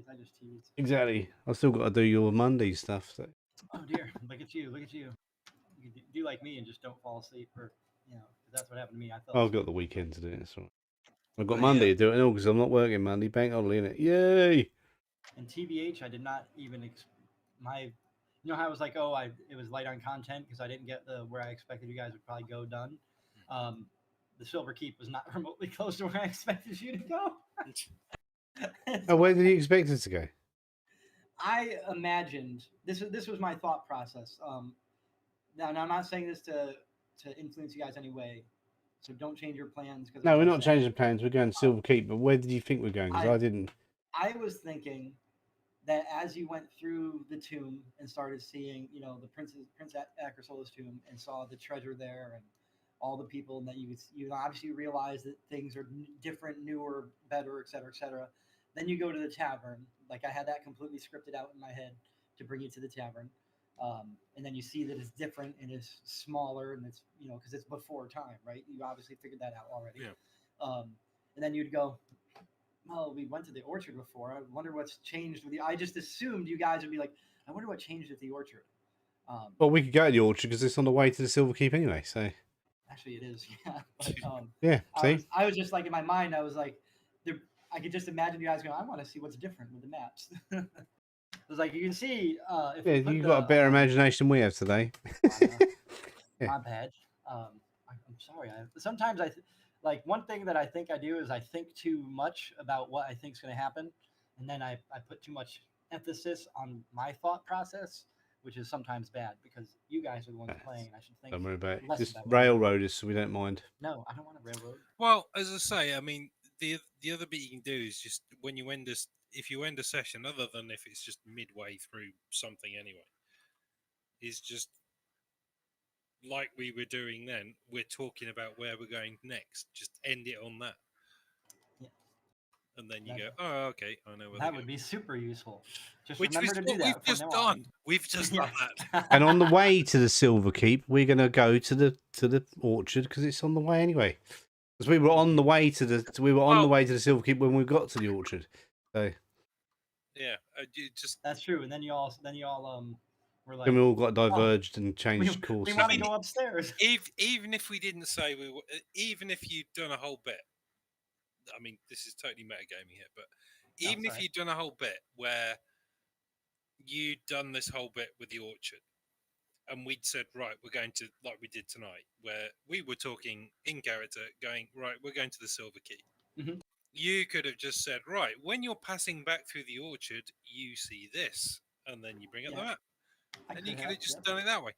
I just teased. Exactly. I've still got to do your Monday stuff. So. Oh dear, look at you. You do like me and just don't fall asleep, or because that's what happened to me. I've got the weekend to do it. That's right. I've got Oh, Monday yeah. to do it all because I'm not working Monday. Bank holiday, innit? Yay! And TBH, I did not even you know how I was like, oh, it was light on content because I didn't get the where I expected you guys would probably go done. The Silver Keep was not remotely close to where I expected you to go. Oh, where did you expect us to go? I imagined this was my thought process. Now I'm not saying this to influence you guys any way, so don't change your plans because No, we're not changing plans. We're going to Silver Keep. But where did you think we're going? Because I didn't. I was thinking that as you went through the tomb and started seeing, you know, the Prince Akersola's tomb and saw the treasure there and all the people, and that you obviously realize that things are different, newer, better, et cetera, et cetera. Then you go to the tavern. Like I had that completely scripted out in my head to bring you to the tavern. And then you see that it's different and it's smaller and it's, you know, because it's before time, right? You obviously figured that out already. Yeah. And then you'd go, well, we went to the orchard before. I wonder what's changed with you. I just assumed you guys would be like, I wonder what changed at the orchard. Well, we could go to the orchard because it's on the way to the Silver Keep anyway. So Actually, it is. Yeah. But, yeah, see, I was just like in my mind, I was like, I could just imagine you guys going, I want to see what's different with the maps. It was like you can see. If yeah, we put you've got a better imagination than we have today. Yeah. My bad. I'm sorry. Sometimes like one thing that I think I do is I think too much about what I think is going to happen, and then I put too much emphasis on my thought process, which is sometimes bad because you guys are the ones playing. And I should think Don't worry about it. less Just about what I'm doing. railroad us so we don't mind. No, I don't want a railroad. Well, as I say, I mean, the other bit you can do is just when you end this, if you end a session, other than if it's just midway through something anyway, is just like we were doing then. We're talking about where we're going next. Just end it on that. Yeah. And then you That- go, oh, okay, I know where That they're would going. be super useful. Just Which remember is to do what that we've from just now done. on. We've just done that. And on the way to the Silver Keep, we're going to go to the orchard because it's on the way anyway. Because we were on the way to the Silver Keep when we got to the orchard. So Yeah, you just That's true. And then you all were like, then we all got oh, diverged and changed we courses. want to mean, go upstairs. even if we didn't say we were, even if you'd done a whole bit, I mean, this is totally metagaming here, but No, even if sorry. you'd done a whole bit where you'd done this whole bit with the orchard, and we'd said, right, we're going to, like we did tonight, where we were talking in character, going, right, we're going to the Silver Key. Mhm. You could have just said, right, when you're passing back through the orchard, you see this, and then you bring up the Yeah. map. I And you could could have just yep. done it that way.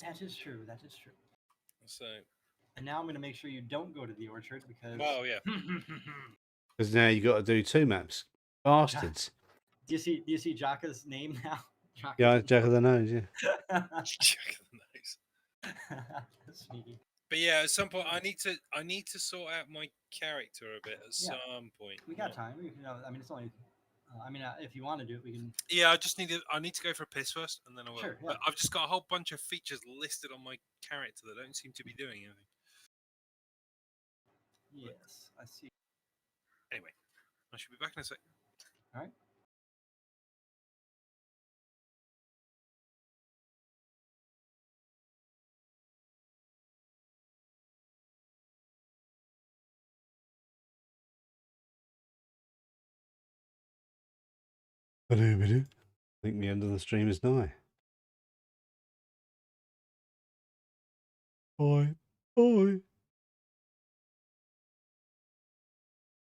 That is true. That is true. So, And now I'm going to make sure you don't go to the orchard because. oh, yeah. Because now you got to do 2 maps. Bastards. Do you see Jaka's name now? Jaka's Yeah, name. Jack of the Nose, yeah. Jack of the Nose. Sneaky. But yeah, at some point, I need to sort out my character a bit at Yeah. some point. We got time. You know, I mean, it's only. If you want to do it, we can. Yeah, I need to go for a piss first, and then I will. Sure, yeah. But I've just got a whole bunch of features listed on my character that don't seem to be doing anything. Yes, I see. Anyway, I should be back in a sec. All right. I think the end of the stream is nigh. Bye. Bye.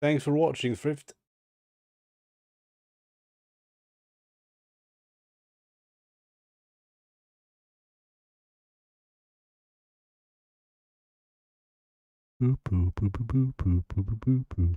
Thanks for watching, Thrift. Boop, boop, boop, boop, boop, boop, boop, boop, boop.